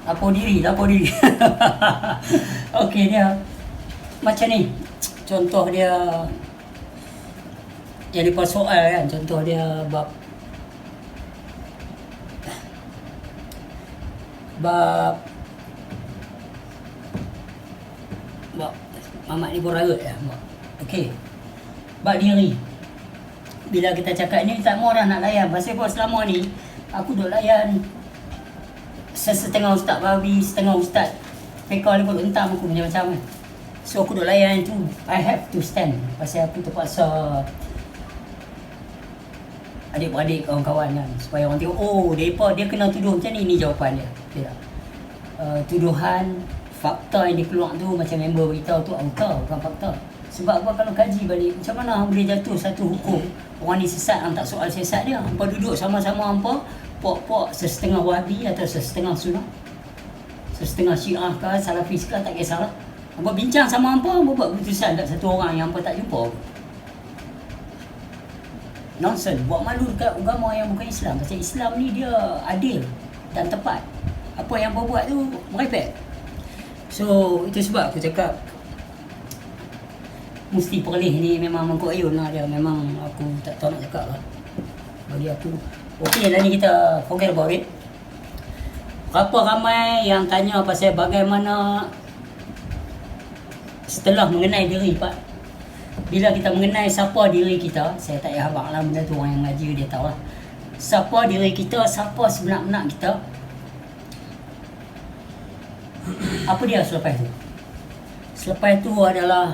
Lapor diri. Okey, dia macam ni. Contoh dia yang lepas soal kan, contoh dia bab Mamat ni borarut ya. Okey. Bab diri. Bila kita cakap ni tak mau orang nak layan. Pasal buat selama ni aku duk layan setengah ustaz babi, setengah ustaz pekal ikut entah aku punya macam kan. So aku duk layan tu, I have to stand. Pasal aku terpaksa adik-beradik kawan-kawan kan, supaya orang tengok, oh dia kena tuduh macam ni jawapan dia. Okay tak? Tuduhan fakta yang dikeluar tu macam member beritahu tu auta, bukan fakta. Sebab apa, kalau kaji balik macam mana boleh jatuh satu hukum orang ni sesat, tak soal sesat dia. Hampa duduk sama-sama hampa pok-pok sesetengah Wahabi atau sesetengah Sunnah, sesetengah Syiah ke Salafis ke, tak kisahlah. Hampa bincang sama hampa buat keputusan tak satu orang yang hampa tak jumpa. Nonsense, buat malu dekat agama yang bukan Islam. Pasal Islam ni dia adil dan tepat. Apa yang hampa buat tu merepek. So itu sebab aku cakap Mufti Perleh ni memang mengkut ayun lah dia. Memang aku tak tahu nak cakap lah. Bagi aku okey lah ni, kita forget about it. Berapa ramai yang tanya pasal bagaimana setelah mengenai diri Pak. Bila kita mengenai siapa diri kita, saya tak payah habaq lah benda tu, orang yang ngaji dia tahu lah. Siapa diri kita, siapa sebenar-benar kita, apa dia selepas tu? Selepas tu adalah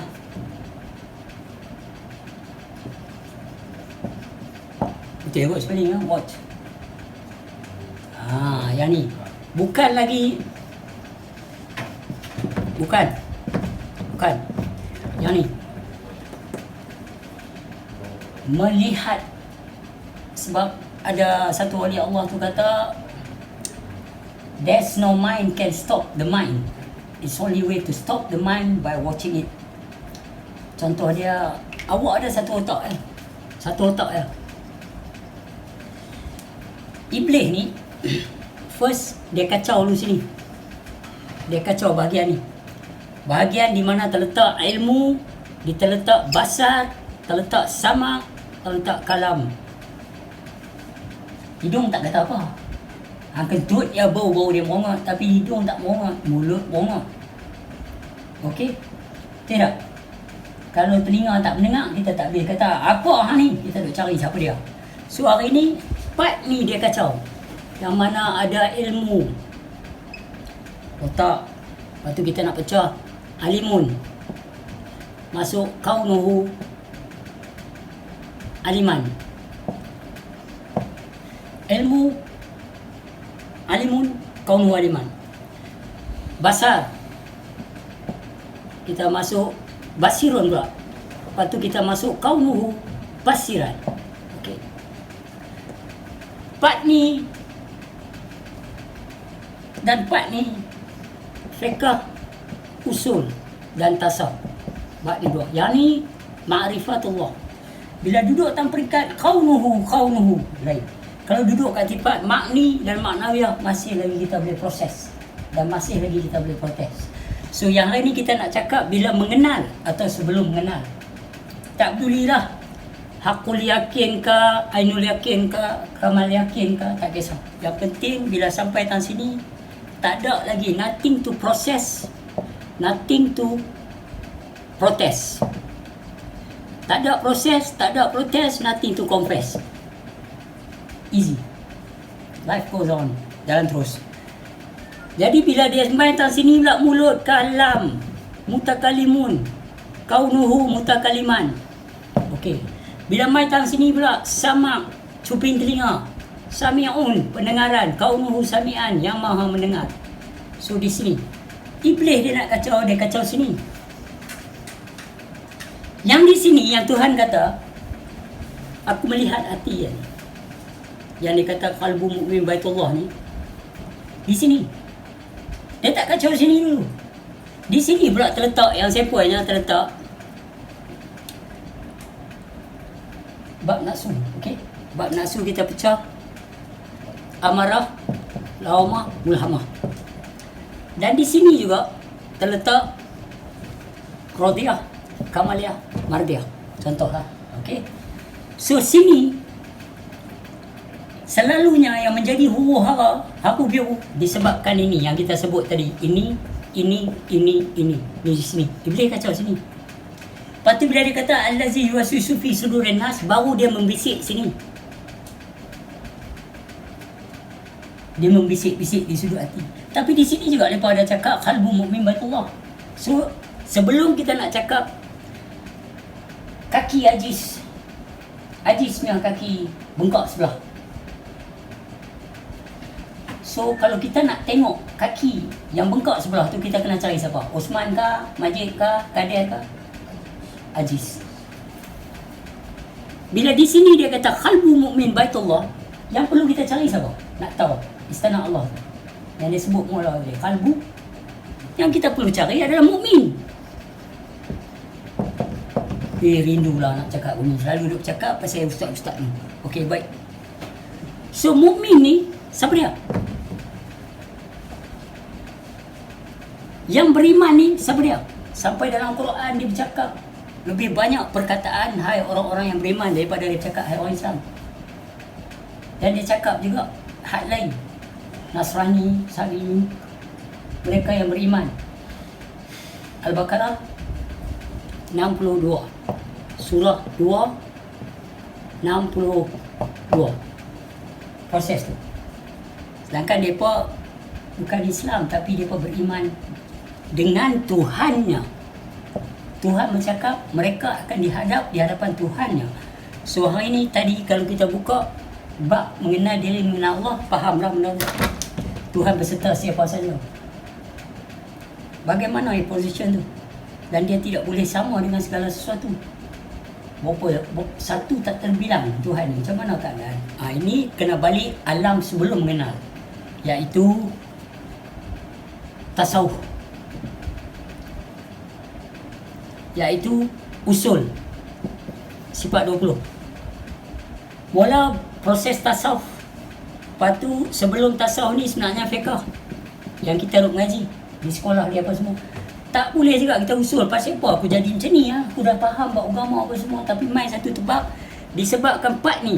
betul kot spelling lah, watch. Yang ni bukan lagi, bukan yang ni melihat. Sebab ada satu wali Allah tu kata, there's no mind can stop the mind, it's only way to stop the mind by watching it. Contoh dia, awak ada satu otak ya. Iblis ni first dia kacau dulu sini. Dia kacau bahagian ni. Bahagian di mana terletak ilmu, terletak basar, terletak samak, terletak kalam. Hidung tak kata apa. Kentut ya bau-bau dia merongak, tapi hidung tak merongak, mulut merongak. Okey? Tidak. Kalau telinga tak mendengar, kita tak boleh kata apa hang ni. Kita duk cari siapa dia. So hari ni part ni dia kacau. Yang mana ada ilmu, otak. Lepas tu kita nak pecah alimun, masuk kaunuhu aliman. Ilmu alimun, kaunuhu aliman. Basar, kita masuk basirun pula. Lepas tu kita masuk kaunuhu basiran. Okey. Part ni dan part ni fiqh, usul dan tasawuf. Bab ni dua. Yang ni ma'rifatullah. Bila duduk dalam peringkat kaunuhu lain. Kalau duduk kat tifat makni dan maknawiyah, masih lagi kita boleh proses dan masih lagi kita boleh protes. So yang hari ni kita nak cakap bila mengenal atau sebelum mengenal. Tak pedulilah hakul yakin ke, ainul yakin ke, kamal yakin ke, tak kisah. Yang penting bila sampai tan sini, tak ada lagi, nothing to process, nothing to protest. Tak ada proses, tak ada protes, nothing to confess. Easy. Life goes on. Jalan terus. Jadi bila dia main tan sini pula mulut, kalam, mutakalimun, kaunuhu mutakaliman. Okey. Bila main tan sini pula sama, cuping telinga, sami'un, pendengaran, kaunuhu sami'an, yang maha mendengar. So di sini iblis dia nak kacau, dia kacau sini. Yang di sini yang Tuhan kata, aku melihat hati dia. Yang dia kata qalbu mu'min baitullah ni, di sini. Dia tak kacau sini dulu. Di sini pula terletak yang sepoi-nya terletak bab nafsu. Okey, bab nafsu kita pecah amarah, laumah, mulhamah. Dan di sini juga terletak Rodiah, Kamaliah, Mardiah. Contohlah. Okey. So sini selalunya yang menjadi huru-hara, haru biru disebabkan ini yang kita sebut tadi. Ini. Ni di sini. Iblis kacau sini. Lepas tu bila dia kata allazi yuwaswisu fi sudurin nas, baru dia membisik sini. Dia membisik-bisik di sudut hati. Tapi di sini juga mereka ada cakap qalbu mu'min baitullah. So sebelum kita nak cakap kaki Ajis punya kaki bengkak sebelah. So kalau kita nak tengok kaki yang bengkak sebelah tu, kita kena cari siapa? Osman kah? Majid kah? Kadir kah? Ajis. Bila di sini dia kata qalbu mu'min baitullah, yang perlu kita cari siapa? Nak tahu istana Allah tu, yang dia sebut mula dia qalbu. Yang kita perlu cari adalah mukmin. Rindulah nak cakap ni, selalu duk cakap pasal ustaz-ustaz ni. Okey, baik. So mukmin ni siapa dia? Yang beriman ni siapa dia? Sampai dalam Quran dia bercakap lebih banyak perkataan hai orang-orang yang beriman daripada dia cakap hai orang Islam. Dan dia cakap juga hak lain, Nasrani, Sabi, mereka yang beriman. Al-Baqarah 62, surah 2 62 proses tu. Sedangkan mereka bukan Islam, tapi mereka beriman dengan Tuhannya. Tuhan bercakap mereka akan dihadap di hadapan Tuhannya. So hari ini tadi kalau kita buka bab mengenal diri, mengenal Allah, fahamlah benda tu. Tuhan berserta siapa saja. Bagaimana position tu? Dan dia tidak boleh sama dengan segala sesuatu. Satu tak terbilang Tuhan ni. Macam mana keadaan? Ini kena balik alam sebelum mengenal, iaitu tasawuf, iaitu usul sifat 20. Mula proses tasawuf. Lepas tu sebelum tasawuf ni sebenarnya fiqh yang kita duk mengaji di sekolah dia apa semua. Tak boleh juga kita usul pasal apa aku jadi macam ni. Aku dah faham bab agama apa semua, tapi main satu tebak disebabkan part ni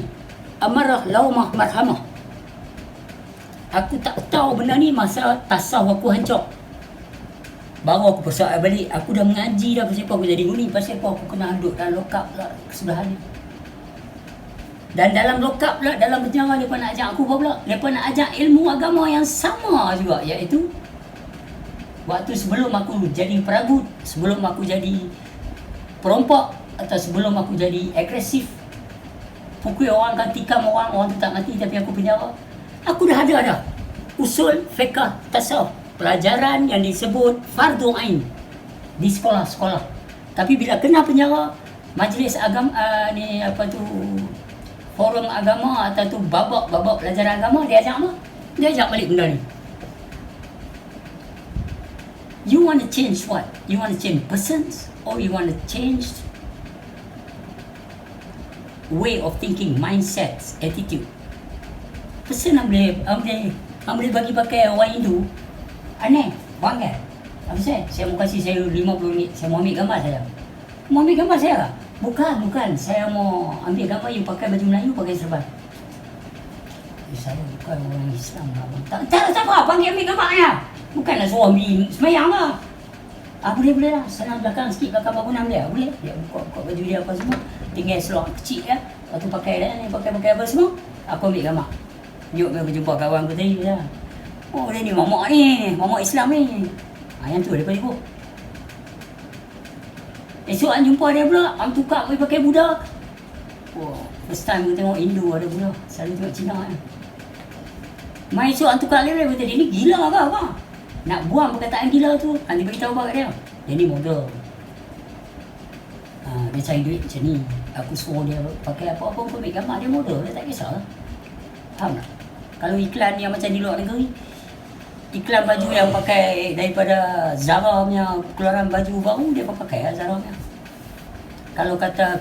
amarah, laumah, marhamah. Aku tak tahu benda ni masa tasawuf aku hancur. Baru aku persoal balik, aku dah mengaji dah pasal apa aku jadi guni, pasal apa aku kena duduk dalam lokap pula sebelah ni. Dan dalam lokap pula, dalam penjara mereka nak ajak aku apa pula? Mereka nak ajak ilmu agama yang sama juga, iaitu waktu sebelum aku jadi peragut, sebelum aku jadi perompak, atau sebelum aku jadi agresif, pukul orang, kan tikam orang tu tak mati tapi aku penjara, aku dah ada usul fiqh tasawuf, pelajaran yang disebut fardu ain di sekolah-sekolah. Tapi bila kena penjara, majlis agama ni apa tu, forum agama atau tu babak pelajaran agama, dia ajak apa? Dia ajak balik benda ni. You want to change what? You want to change persons, or you want to change way of thinking, mindsets, attitude? Person boleh bagi pakai orang Hindu. Aneh, bangga. Apa saya mau kasih saya 50 ringgit, saya mau ambil gambar saya. Mau ambil gambar saya? Bukan. Saya mau ambil gambar you pakai baju Melayu, pakai serban. Saya bukan orang Islam. Tak apa, panggil ambil gambarnya. Bukanlah suruh ambil semayang lah. Boleh lah. Senang belakang sikit, belakang bangunan dia. Boleh. Dia buka baju dia apa semua. Tinggal seluar kecil ya. Lepas tu pakai dia ni, pakai apa semua. Aku ambil gambar. Yuk, aku jumpa kawan aku tadi lah. Oh, dia ni mamak Islam ni. Yang tu dia paling. Esok an jumpa dia pula, am tukar pergi pakai budak. First time aku tengok Hindu ada pula. Selalu tengok Cina kan. Mai esok an tukar dia kata dia ni gila ke apa? Nak buang perkataan gila tu, nanti beritahu apa kat dia. Dia ni model. Dia cari duit macam ni. Aku suruh dia pakai apa-apa pun ambil gambar, dia model, dia tak kisah. Faham tak? Kalau iklan yang macam di luar negeri, iklan baju yang pakai daripada Zara punya keluaran baju baru, dia pakai Zara punya. Kalau kata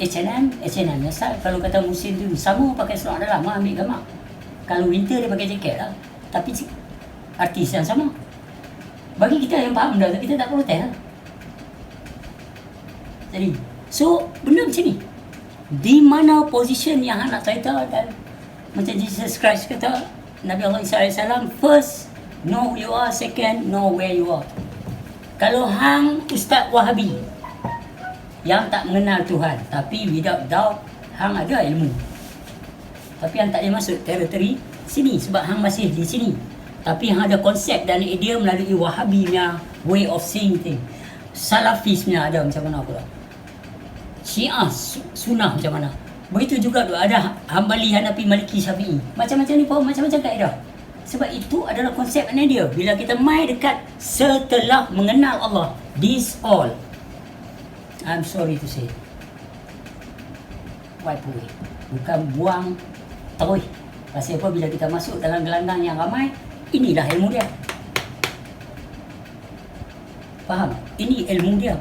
H&M nya style. Kalau kata musim tu sama, pakai seluar dalam, ambil gambar. Kalau winter dia pakai jaket lah. Tapi artis yang sama. Bagi kita yang faham dah, kita tak protes lah. Jadi, so benda macam ni. Di mana position yang hang nak cerita, dan macam Jesus Christ kata, Nabi Allah Isa AS, first know who you are, second know where you are. Kalau hang Ustaz Wahabi yang tak mengenal Tuhan, tapi without doubt hang ada ilmu, tapi hang tak boleh masuk teritori sini sebab hang masih di sini, tapi hang ada konsep dan idea melalui Wahabi punya way of seeing thing, Salafis punya ada macam mana pula, Syiah Sunnah macam mana. Begitu juga ada Hambali, Hanafi, Maliki, Syafi'i. Macam-macam ni pun macam-macam kaedah. Sebab itu adalah konsep dia. Bila kita mai dekat setelah mengenal Allah, this all, I'm sorry to say, wipe away. Bukan buang terus. Pasal apa, bila kita masuk dalam gelanggang yang ramai, inilah ilmu dia. Faham? Ini ilmu dia.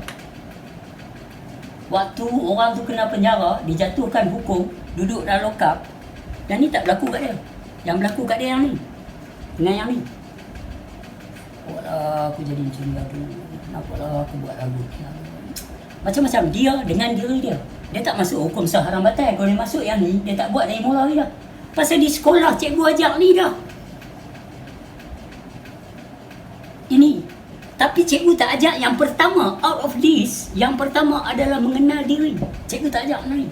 Waktu orang tu kena penjara, dijatuhkan hukum, duduk dalam lokap, yang ni tak berlaku kat dia. Yang berlaku kat dia yang ni, dengan yang ni. Kenapa aku jadi macam ni? Kenapa aku buat lagu? Macam-macam dia dengan diri dia. Dia tak masuk hukum sah haram batal. Kalau dia masuk yang ni, dia tak buat dari mula lagi dah. Pasal di sekolah cikgu ajar ni dah. Ini. Tapi cikgu tak ajak yang pertama, out of this, yang pertama adalah mengenal diri. Cikgu tak ajak ni.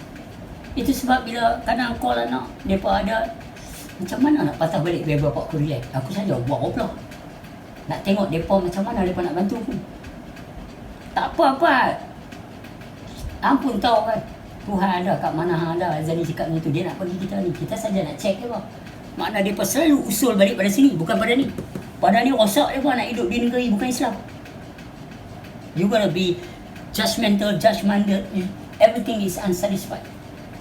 Itu sebab bila kadang call anak, mereka ada, macam mana nak patah balik biar bapak aku relax. Aku saja buat apa. Nak tengok mereka macam mana mereka nak bantu aku. Tak apa-apa. Ampun tahu kan, Tuhan ada kat mana hang ada. Azali cakap macam tu, dia nak bagi kita ni. Kita saja nak check je. Makna mereka selalu usul balik pada sini, bukan pada ni. Pada ni rosak dia pun nak hidup di negeri bukan Islam. You gonna be judgmental, everything is unsatisfied.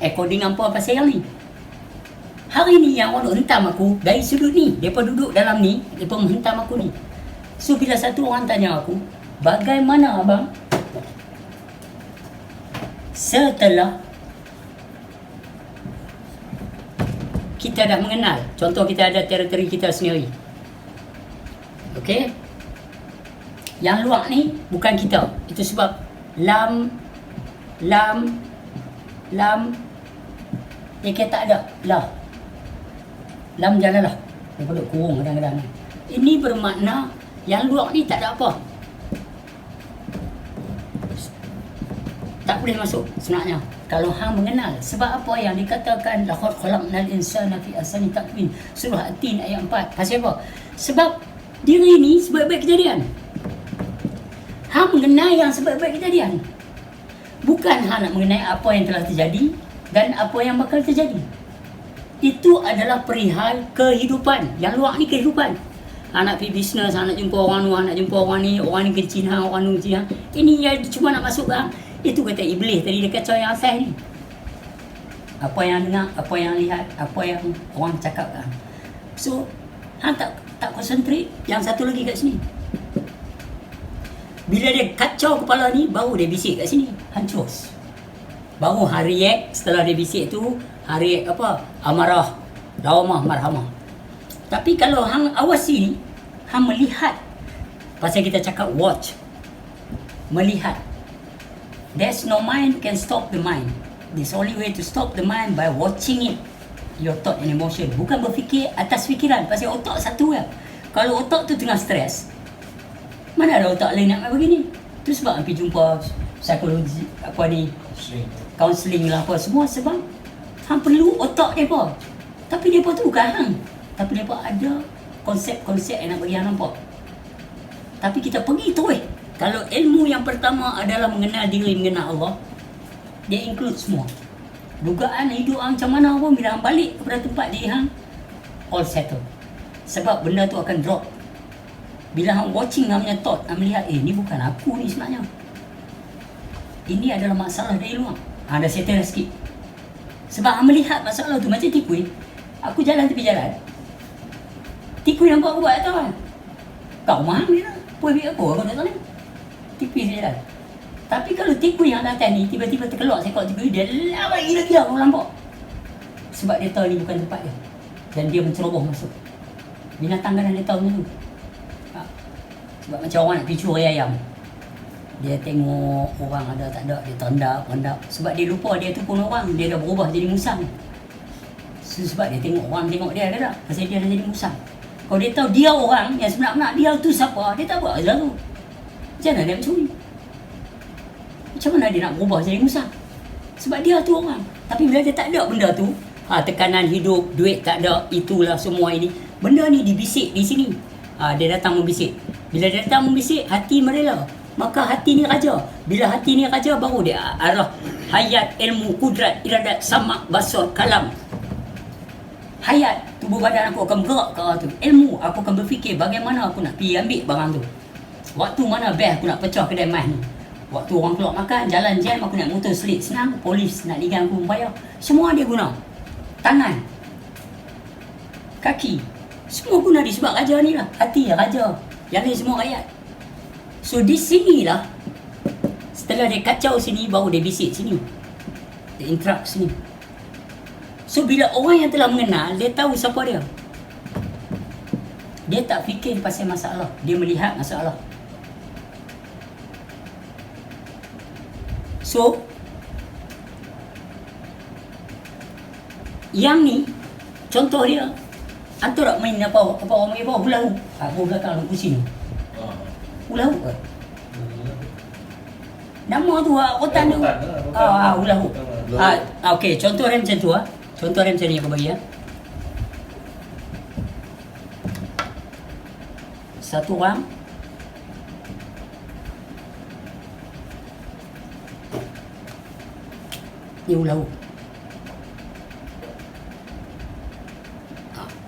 According apa pasal yang ni. Hari ni yang orang hentam aku dari sudut ni, mereka duduk dalam ni, mereka menghentam aku ni. So bila satu orang tanya aku, bagaimana abang setelah kita dah mengenal, contoh kita ada teritori kita sendiri, okey, yang luar ni bukan kita. Itu sebab lam dia kata tak ada lam jalalah, dia perlu kurung kadang-kadang. Ini bermakna yang luar ni tak ada apa, tak boleh masuk sebenarnya kalau hang mengenal. Sebab apa yang dikatakan laqad khalaqnal insana fi ahsani taqwim, surah At-Tin ayat 4. Pasal apa? Sebab diri ni sebaik-baik kejadian. Hang mengenal yang sebaik-baik kejadian, bukan hang nak mengenai apa yang telah terjadi dan apa yang bakal terjadi. Itu adalah perihal kehidupan. Yang luar ni kehidupan. Hang nak pergi bisnes, hang nak jumpa orang ni, hang nak jumpa orang ni kencing hang, orang ni kencing hang. Ini yang cuma nak masuk hang. Itu kata Iblis tadi, dia kacau yang asal ni. Apa yang dengar, apa yang lihat, apa yang orang cakap kan. So, hang tak konsentrate yang satu lagi kat sini. Bila dia kacau kepala ni, baru dia bisik kat sini, hancur. Baru hang react. Setelah dia bisik tu, hang react apa? Amarah, lawamah, marhamah. Tapi kalau hang awasi ni, hang melihat. Pasal kita cakap watch, melihat. There's no mind can stop the mind. There's only way to stop the mind by watching it, your thought and emotion. Bukan berfikir atas fikiran. Pasal otak satu lah. Kalau otak tu tengah stres, mana ada otak lain nak buat begini. Tu sebab pergi jumpa psikologi, apa ni, counselling lah apa semua. Sebab hang perlu otak mereka. Tapi mereka tu bukan hang. Tapi mereka ada konsep-konsep yang nak bagi hang nampak. Tapi kita pergi terus. Kalau ilmu yang pertama adalah mengenal diri, mengenal Allah, dia include semua. Dugaan hidup hang macam mana pun, bila hang balik kepada tempat diri hang, all settle. Sebab benda tu akan drop. Bila hang watching hang punya thought, hang melihat, ni bukan aku ni sebenarnya. Ini adalah masalah dari luar. Hang dah settle sikit. Sebab hang melihat masalah tu macam tikui. Aku jalan tepi jalan, tikui nampak aku buat tau kan. Kau mahal ni lah. Puan biar aku tak tahu ni. Tipis je lah. Tapi kalau tikui yang datang ni tiba-tiba terkeluar seekor tikui, dia lawak gila-gila orang nampak. Sebab dia tahu ni bukan tempat dia. Dan dia menceroboh masuk. Binatang kadang dia tahu macam tu. Sebab macam orang nak pergi curi ayam, dia tengok orang ada tak ada, dia terendap. Sebab dia lupa dia tu pun orang, dia dah berubah jadi musang. Sebab dia tengok orang tengok dia ada tak, pasal dia dah jadi musang. Kalau dia tahu dia orang yang sebenar-benar dia tu siapa, dia tak buat lah tu. Macam mana dia mencuri? Macam mana dia nak berubah jadi musang? Sebab dia tu orang. Tapi bila dia tak ada benda tu, tekanan hidup, duit tak ada, itulah semua ini. Benda ni dibisik di sini. Dia datang membisik. Bila dia datang membisik, hati merela. Maka hati ni raja. Bila hati ni raja, baru dia arah hayat, ilmu, kudrat, iradat, samak, basar, kalam. Hayat, tubuh badan aku akan bergerak ke arah tu. Ilmu, aku akan berfikir bagaimana aku nak pergi ambil barang tu. Waktu mana best aku nak pecah kedai mas ni. Waktu orang keluar makan, jalan jam, aku nak motor selit senang, polis nak ligan aku membayar. Semua dia guna. Tangan, kaki, semua guna disebab raja ni lah. Hati raja, yang lain semua rakyat. So di sinilah, setelah dia kacau sini, baru dia bisik sini. Dia interrupt sini. So bila orang yang telah mengenal, dia tahu siapa dia. Dia tak fikir pasal masalah, dia melihat masalah. So yang ni contoh dia, antum tak main apa orang main apa hula hoop. Aku belakang dalam kursi ni. Hula hoop ke? Nama tu rotan tu. Hula hoop. Okey, contoh dia macam tu Contoh dia macam ni aku bagi Satu orang dia hula hoop.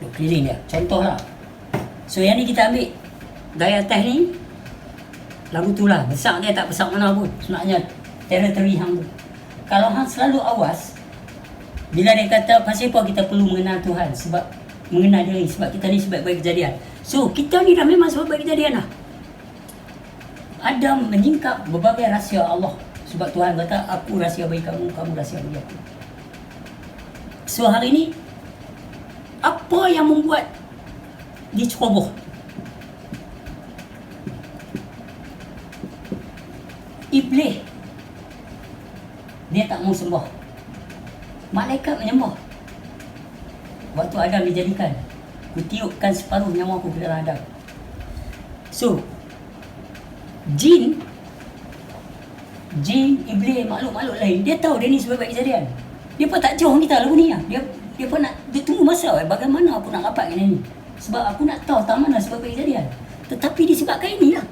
Duk keliling dia. Contoh lah. So yang ni kita ambil gaya atas ni, lagu tu lah. Besar dia tak besar mana pun. Sebenarnya teritori hang tu. Kalau hang selalu awas, bila dia kata pasal apa kita perlu mengenal Tuhan, sebab mengenal diri, sebab kita ni sebaik-baik kejadian. So kita ni dah memang sebaik-baik kejadian lah. Adam menyingkap berbagai rahsia Allah. Sebab Tuhan kata, aku rahsia bagi kamu, kamu rahsia bagi aku. So hari ni, apa yang membuat dia ceroboh? Iblis. Dia tak mau sembah. Malaikat menyembah. Waktu Adam dijadikan, ku tiupkan separuh nyawa aku ke dalam Adam. So jin, iblis, makhluk-makhluk lain, dia tahu dia ni sebaik-baik kejadian. Dia pun tak jauh kita lagu ni lah. Dia pun nak, dia tunggu masa bagaimana aku nak rapat dengan ni. Sebab aku nak tahu tak mana sebaik-baik kejadian. Tetapi disebabkan inilah,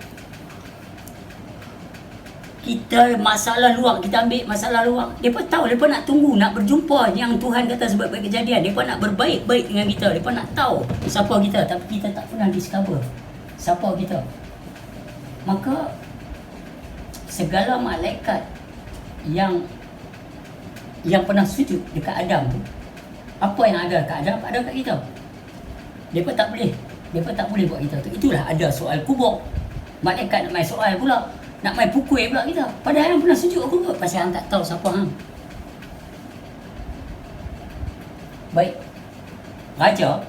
kita masalah luar, kita ambil masalah luar. Dia pun tahu, dia pun nak tunggu, nak berjumpa yang Tuhan kata sebaik-baik kejadian. Dia pun nak berbaik-baik dengan kita. Dia pun nak tahu siapa kita. Tapi kita tak pernah discover siapa kita. Maka segala malaikat yang pernah sujud dekat Adam tu, apa yang ada dekat Adam, ada dekat kita. Dia pun tak boleh buat kita tu. Itulah ada soal kubur. Malaikat nak main soal pula, nak main pukul pula kita. Padahal yang pernah sujud aku kot, pasal hang tak tahu siapa hang. Baik, Raja,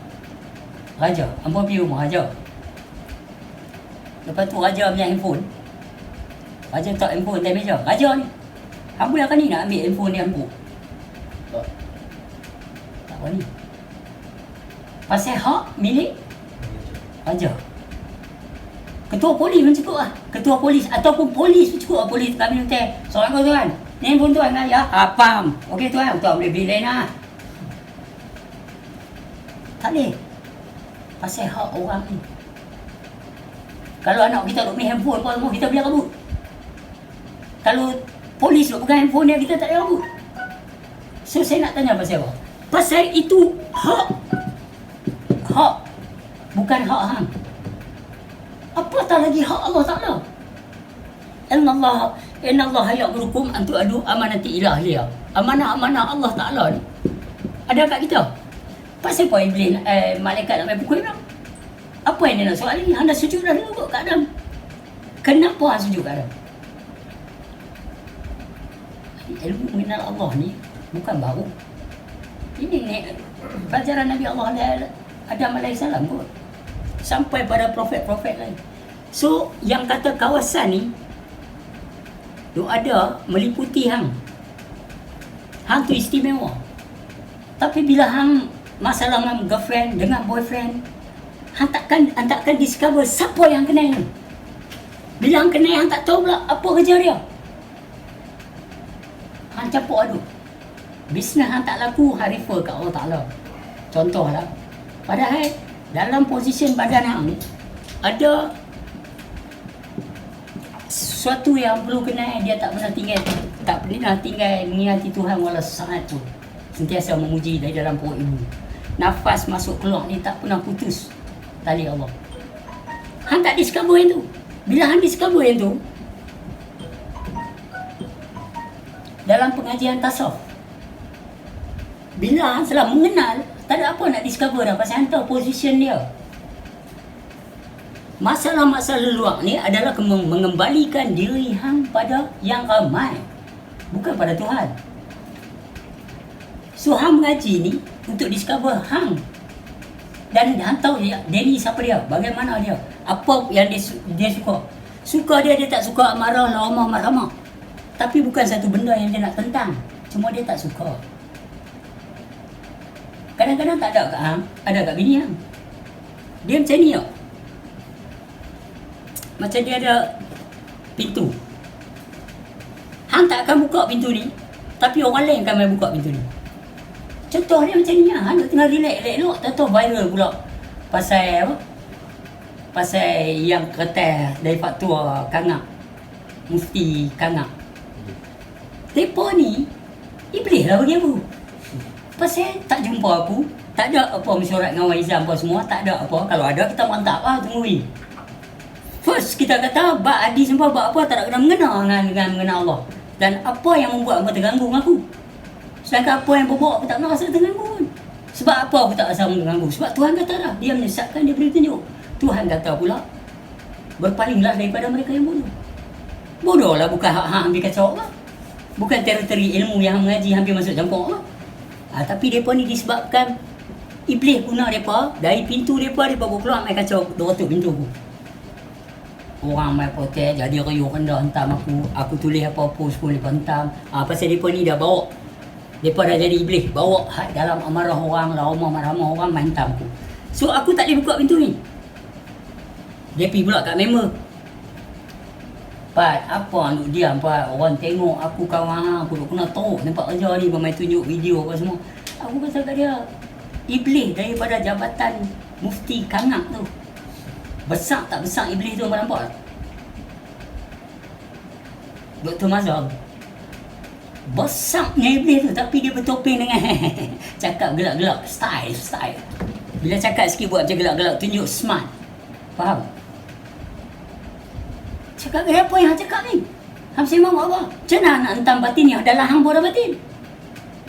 hangpa pergi rumah Raja. Lepas tu Raja punya handphone, Raja tak handphone atas meja. Raja ni, hang boleh kan ni nak ambil handphone dia hangpa? Tak berani. Pasal hak milik Raja. Ketua polis pun cukup lah. Ketua polis ataupun polis pun cukup lah. Polis kami nanti, Assalamualaikum tuan, ni handphone tuan kan? Ya, faham. Okey tuan, tuan boleh beli lain lah. Tak boleh. Pasal hak orang ni. Kalau anak kita duk main handphone pun semua, kita boleh rabut. Kalau polis duk pegang handphone dia, kita tak boleh rabut. So saya nak tanya pasal apa? Pasal itu hak. Bukan hak hang. Apatah lagi hak Allah Ta'ala. Inna Allah ya'murukum an tu'adu amanati ila ahliha. Amanah-amanah Allah Ta'ala ni ada kat kita. Pasal apa iblis malaikat nak main pukul dia? Apa yang dia nak soal ni? Anda sujud dah dulu kat Adam. Kenapa hang sujud kat Adam? Ilmu mengenal Allah ni bukan baru. Ini pelajaran Nabi Allah Adam AS kot. Sampai pada profet-profet lain. So, yang kata kawasan ni, tu ada meliputi hang. Hang tu istimewa. Tapi bila hang masalah dengan girlfriend, dengan boyfriend, hang takkan discover siapa yang kenal ni. Bila hang kenal, hang tak tahu pula apa kerja dia. Hang campur aduk. Bisnes hang tak laku, hang refer kat Allah Ta'ala. Contohlah. Padahal dalam posisi badan hang ni, ada sesuatu yang perlu kenal. Dia tak pernah tinggal mengingati Tuhan walau saat tu. Sentiasa memuji dari dalam perut ibu. Nafas masuk keluar ni tak pernah putus tali Allah. Hang tak discover yang tu. Bila hang discover yang tu, dalam pengajian tasawuf, bila hang salah mengenal, tak ada apa nak discover dah pasal hang tahu position dia. Masalah-masalah luar ni adalah mengembalikan diri hang pada yang ramai, bukan pada Tuhan. So hang mengaji ni untuk discover hang. Dan hang tahu dia ni siapa dia, bagaimana dia, apa yang dia suka. Suka dia tak suka marah, lamah, marhamah. Tapi bukan satu benda yang dia nak tentang. Cuma dia tak suka. Kadang-kadang tak ada kat hang, ada kat bini hang. Dia macam ni tau. Macam dia ada pintu. Hang tak akan buka pintu ni, tapi orang lain akan main buka pintu ni. Contoh dia macam ni lah. Hang tengah relax elok, tahu viral pula. Pasal apa? Pasal yang kertas dari fatwa Kangak. Mufti Kangak. Mereka ni iblis lah bagi aku. Pasal tak jumpa aku, tak ada apa mesyuarat dengan Waizam apa semua, tak ada apa. Kalau ada kita mantap lah tungguin. First kita kata bab hadis apa bab apa tak ada kena mengena dengan mengenal Allah. Dan apa yang membuat aku terganggu dengan aku. Sedangkan apa yang berbawa aku tak nak rasa terganggu pun. Sebab apa aku tak rasa mengganggu? Sebab Tuhan kata dah, dia menyesatkan, dia beri tunjuk. Tuhan kata pula, berpalinglah daripada mereka yang bodoh. Bodoh lah bukan hak-hak ambil kacau lah. Bukan teritori ilmu yang mengaji hampir masuk campur lah. Tapi mereka ni disebabkan iblis guna mereka, dari pintu mereka bawa keluar main kacau 200 pintu aku. Orang main protes, jadi riuh rendah hentam aku tulis apa-apa pun mereka hentam. Pasal mereka ni dah bawa, mereka dah jadi iblis, bawa dalam amarah orang, lamah marah-marah orang main hentam aku. So aku tak boleh buka pintu ni. Dia pergi pula kat member. Pat, apa duk diam Pat, orang tengok aku kawan aku duk kena teruk nampak kerja ni, bermain tunjuk video apa semua. Aku kata kat dia, iblis daripada jabatan Mufti Kangak tu. Besar tak besar iblis tu, apa nampak tak? Dr. Mazhab. Besarnya iblis tu, tapi dia bertopeng dengan cakap gelak-gelak, style. Bila cakap sikit buat macam gelak-gelak, tunjuk smart. Faham? Cakap apa yang hang cakap ni? Hang sembang apa? Macam mana nak hentam batin yang dalam hang bodoh batin?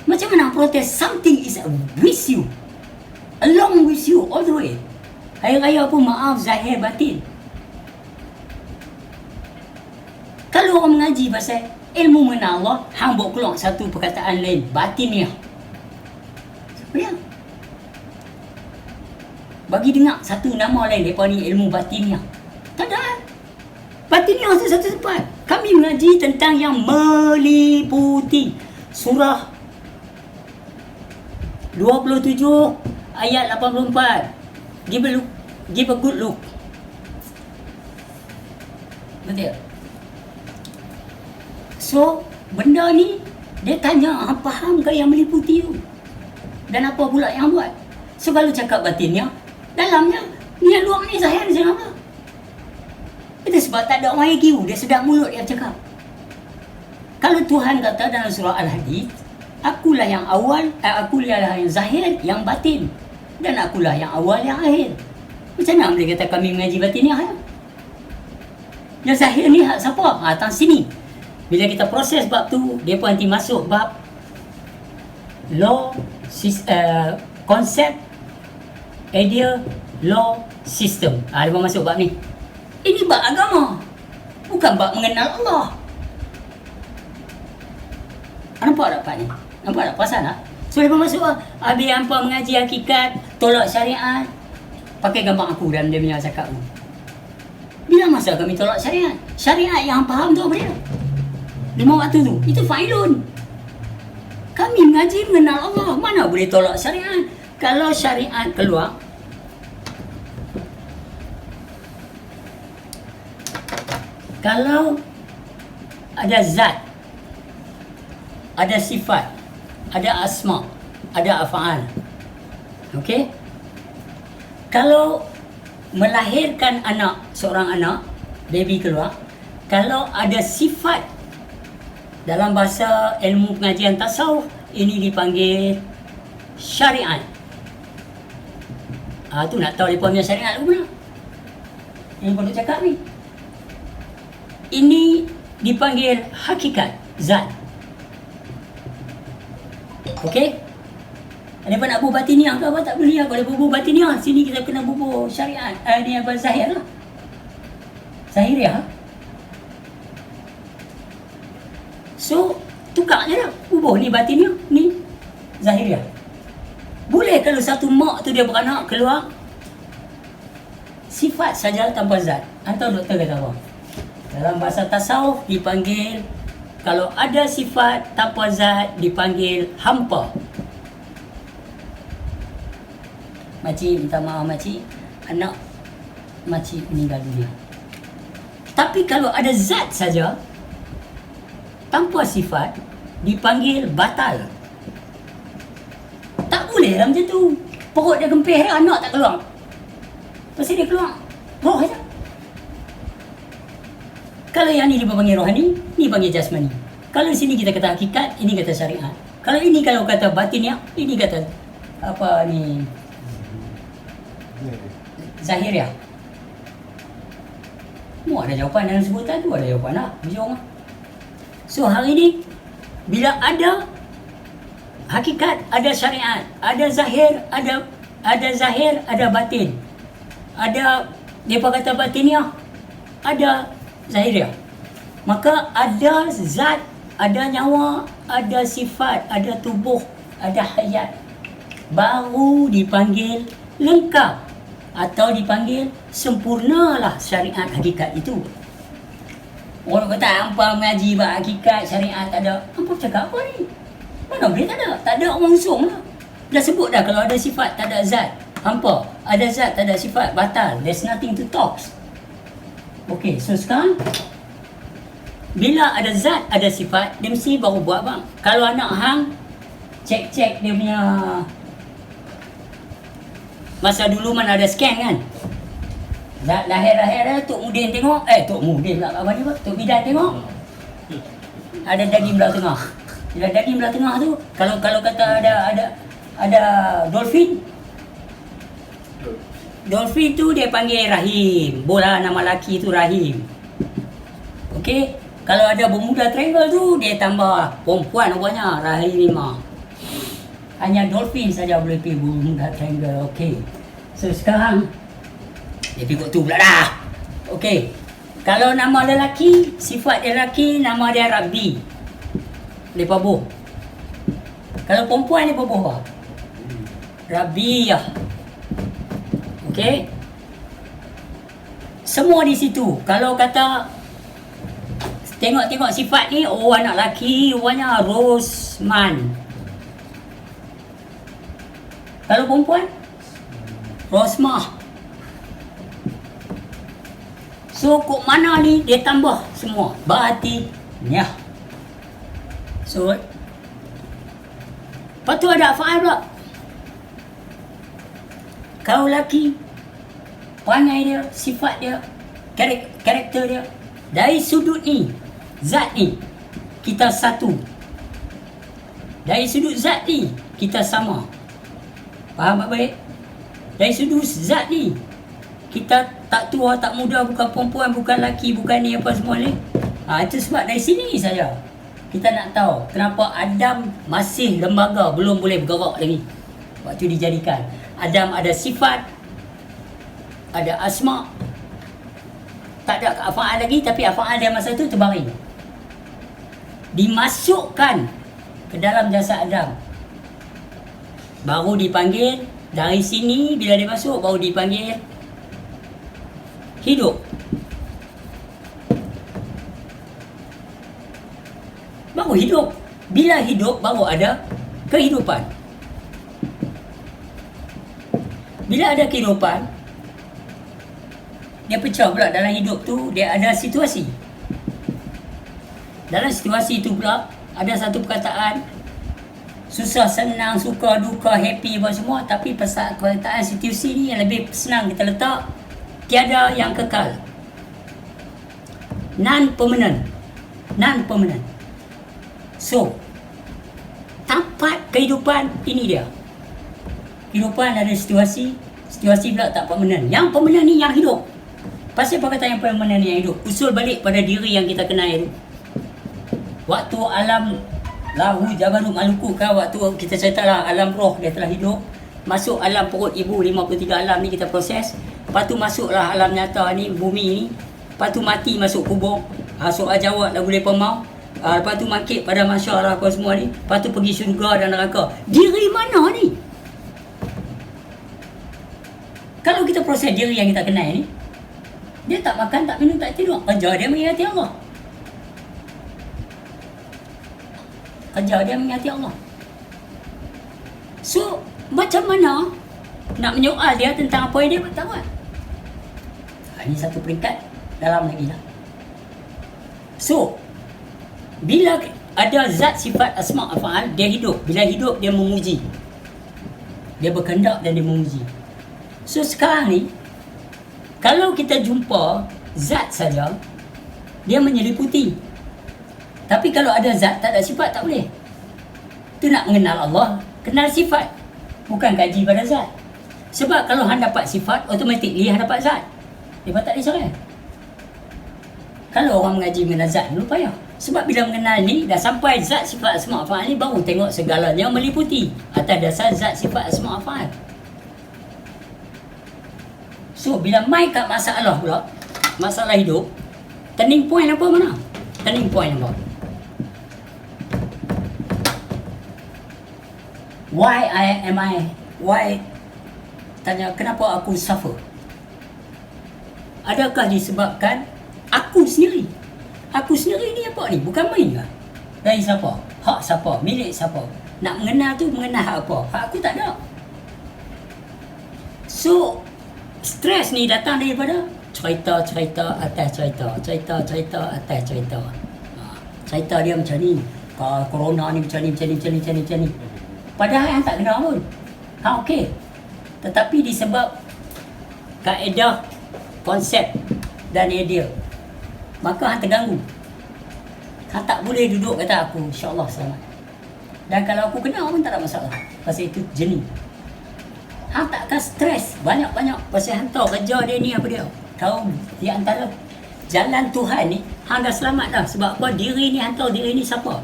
Macam mana protes? Something is with you, along with you all the way. Hari raya pun maaf zahir batin. Kalau orang mengaji pasal ilmu mengenal Allah, hang bawa keluar satu perkataan lain, batiniah. Siapa dia? Bagi dengar satu nama lain daripada ni ilmu batiniah. Tak ada. Batiniah tu satu tempat. Kami mengaji tentang yang meliputi surah 27 ayat 84. Give a good look. Betul? So, benda ni dia tanya, faham ke yang meliputi tu? Dan apa pula yang buat? So, kalau cakap batinnya, dalamnya, ni yang luar ni zahir macam apa? Itu sebab tak ada orang IQ, dia sedap mulut dia cakap. Kalau Tuhan kata dalam surah Al-Hadid, akulah yang awal, akulah yang zahir, yang batin. Dan akulah yang awal, yang akhir. Macam mana boleh kata kami mengaji batin ni? Yang zahir ni hak siapa? Datang sini. Bila kita proses bab tu, dia pun nanti masuk bab law, konsep, idea, law, system. Dia pun masuk bab ni. Ini bab agama, bukan bab mengenal Allah. Nampak tak Pak ni? Nampak tak? Perasan tak? So, dia pun masuk habis hampa mengaji hakikat, tolak syariat, pakai gambar aku dalam dia punya cakap tu. Bila masa kami tolak syariat? Syariat yang faham tu apa dia? 5 waktu tu, itu failun. Kami mengaji mengenal Allah, mana boleh tolak syariat? Kalau syariat keluar, kalau ada zat, ada sifat, ada asma, ada af'al. Okey? Kalau melahirkan anak, seorang anak, baby keluar, kalau ada sifat dalam bahasa ilmu pengajian tasawuf, ini dipanggil syariat. Tu nak tahu dia punya syariat ke mana? Yang perlu cakap ni. Ini dipanggil hakikat, zat. Okey? Ada apa nak bubuh batiniah ke apa? Tak boleh lah. Kalau bubuh batiniah, sini kita kena bubuh syariat. Ini apa? Zahir lah. Zahiriah. So, tukar je lah. Bubuh ni batiniah, ni zahiriah. Boleh kalau satu mak tu dia beranak keluar sifat saja tanpa zat. Atau doktor kata apa? Dalam bahasa tasawuf dipanggil, kalau ada sifat tanpa zat dipanggil hampa. Makcik minta maaf makcik, anak makcik meninggal dunia. Tapi kalau ada zat saja tanpa sifat dipanggil batal. Tak boleh lah macam tu. Perut dia gempih dah, anak tak keluar. Pasal dia keluar roh saja. Kalau yang ni dia panggil rohani, ni panggil jasmani. Kalau sini kita kata hakikat, ini kata syariat. Kalau ini kalau kata batiniah, ini kata apa ni, zahiriah. Mu ada jawapan dalam sebutan tu, ada jawapan lah. Jom. So hari ni bila ada hakikat, ada syariat, ada zahir, ada zahir, ada batin. Ada depa kata batiniah, ada zahiriah. Maka ada zat, ada nyawa, ada sifat, ada tubuh, ada hayat. Baru dipanggil lengkap atau dipanggil sempurnalah syariat hakikat itu. Orang kata hampa mengaji bab hakikat syariat tak ada. Hampa cakap apa ni? Mana boleh tak ada? Tak ada orang usung lah. Dah sebut dah kalau ada sifat tak ada zat. Hampa. Ada zat tak ada sifat, batal. There's nothing to talk. Okay, so sekarang bila ada zat, ada sifat, dia mesti baru buat bang. Kalau anak hang cek-cek dia punya, masa dulu mana ada scan kan? Lahir-lahir Tok Mudin tengok. Tok Mudin pula apa ni pak? Tok Bidan tengok. Ada daging belah tengah. Bila daging belah tengah tu, kalau kata ada dolphin. Dolphin tu dia panggil Rahim. Bola nama laki tu Rahim. Okey? Kalau ada Bermuda Triangle tu, dia tambah perempuan rupanya, Rahimah. Hanya dolphin saja boleh pergi Bermuda Triangle. Okey. So sekarang dia pergi tu pula dah. Okey. Kalau nama lelaki, sifat dia lelaki, nama dia Rabbi. Lepas boh. Kalau perempuan lepas boh apa? Rabiah. Okey. Semua di situ. Kalau kata tengok sifat ni, oh anak lelaki, rupanya Rosman. Kalau perempuan, Rosmah. So kok mana ni dia tambah semua batinnya. So lepas tu ada af'al pula. Kalau lelaki, perangai dia, sifat dia, karakter dia, dari sudut ni, zat ni, kita satu. Dari sudut zat ni, kita sama. Faham tak baik? Dari sudut zat ni, kita tak tua, tak muda, bukan perempuan, bukan lelaki, bukan ni apa semua ni. Itu sebab dari sini saja kita nak tahu kenapa Adam masih lembaga, belum boleh bergerak lagi waktu dijadikan. Adam ada sifat, ada asma, tak ada af'al lagi, tapi af'al dia masa tu terbaring, dimasukkan ke dalam jasad Adam, baru dipanggil. Dari sini bila dia masuk baru dipanggil hidup. baru hidup. Bila hidup, baru ada kehidupan. Bila ada kehidupan, dia pecah pula dalam hidup tu, dia ada situasi. Dalam situasi tu pula, ada satu perkataan, susah, senang, suka, duka, happy apa semua. Tapi perkataan situasi ni yang lebih senang kita letak, tiada yang kekal. Non-permanent. Non-permanent. So, tempat kehidupan ini dia. Kehidupan ada situasi, situasi pula tak permanent. Yang permanent ni yang hidup. Pasal apa kata yang permanent ni yang hidup? Usul balik pada diri yang kita kenal itu. Waktu alam lahu jabarut maluku kan, waktu kita ceritalah alam roh dia telah hidup. Masuk alam perut ibu, 53 alam ni kita proses. Lepas tu masuklah alam nyata ni, bumi ni. Lepas tu mati masuk kubur. Soal jawab lagu lepa mau. Lepas tu bangkit pada masyarakat apa semua ni. Lepas tu pergi syurga dan neraka. Diri mana ni? Kalau kita proses diri yang kita kenal ni, dia tak makan, tak minum, tak tidur. Kerja dia mengingati Allah. Kerja dia mengingati Allah. So, macam mana nak menyoal dia tentang apa yang dia tak buat? Ini satu peringkat dalam lagi lah. So, bila ada zat sifat asma' af'al, dia hidup. Bila hidup, dia memuji. Dia berkehendak dan dia memuji. So sekarang ni, kalau kita jumpa zat saja, dia menyeliputi. Tapi kalau ada zat, tak ada sifat, tak boleh. Itu nak mengenal Allah, kenal sifat. Bukan kaji pada zat. Sebab kalau hang dapat sifat, automatically hang dapat zat. Dia tak disarai. Kalau orang mengaji mengenal zat, dulu payah. Sebab bila mengenal ni, dah sampai zat sifat asma' af'al ni, baru tengok segalanya meliputi atas dasar zat sifat asma' af'al. So, bila mai kat masalah pula, masalah hidup, turning point apa mana? Turning point apa? Why tanya kenapa aku suffer? Adakah disebabkan aku sendiri? Aku sendiri ni apa ni? Bukan main ke? Dari siapa? Hak siapa? Milik siapa? Nak mengenal tu mengenal hak apa? Hak aku tak ada. So, stres ni datang daripada cerita-cerita atas cerita. Cerita-cerita atas cerita. Cerita dia macam ni. Corona ni macam ni. Padahal yang tak kena pun. Okey. Tetapi disebab kaedah, konsep dan idea, maka hang terganggu. Hang tak boleh duduk kata aku insya-Allah selamat. Dan kalau aku kena pun tak ada masalah. Pasal itu jenis. Hang takkan stres banyak-banyak pasal hang tahu kerja dia ni apa dia. Tahu di antara jalan Tuhan ni hang dah selamat dah. Sebab apa? Diri ni hang tahu diri ni siapa.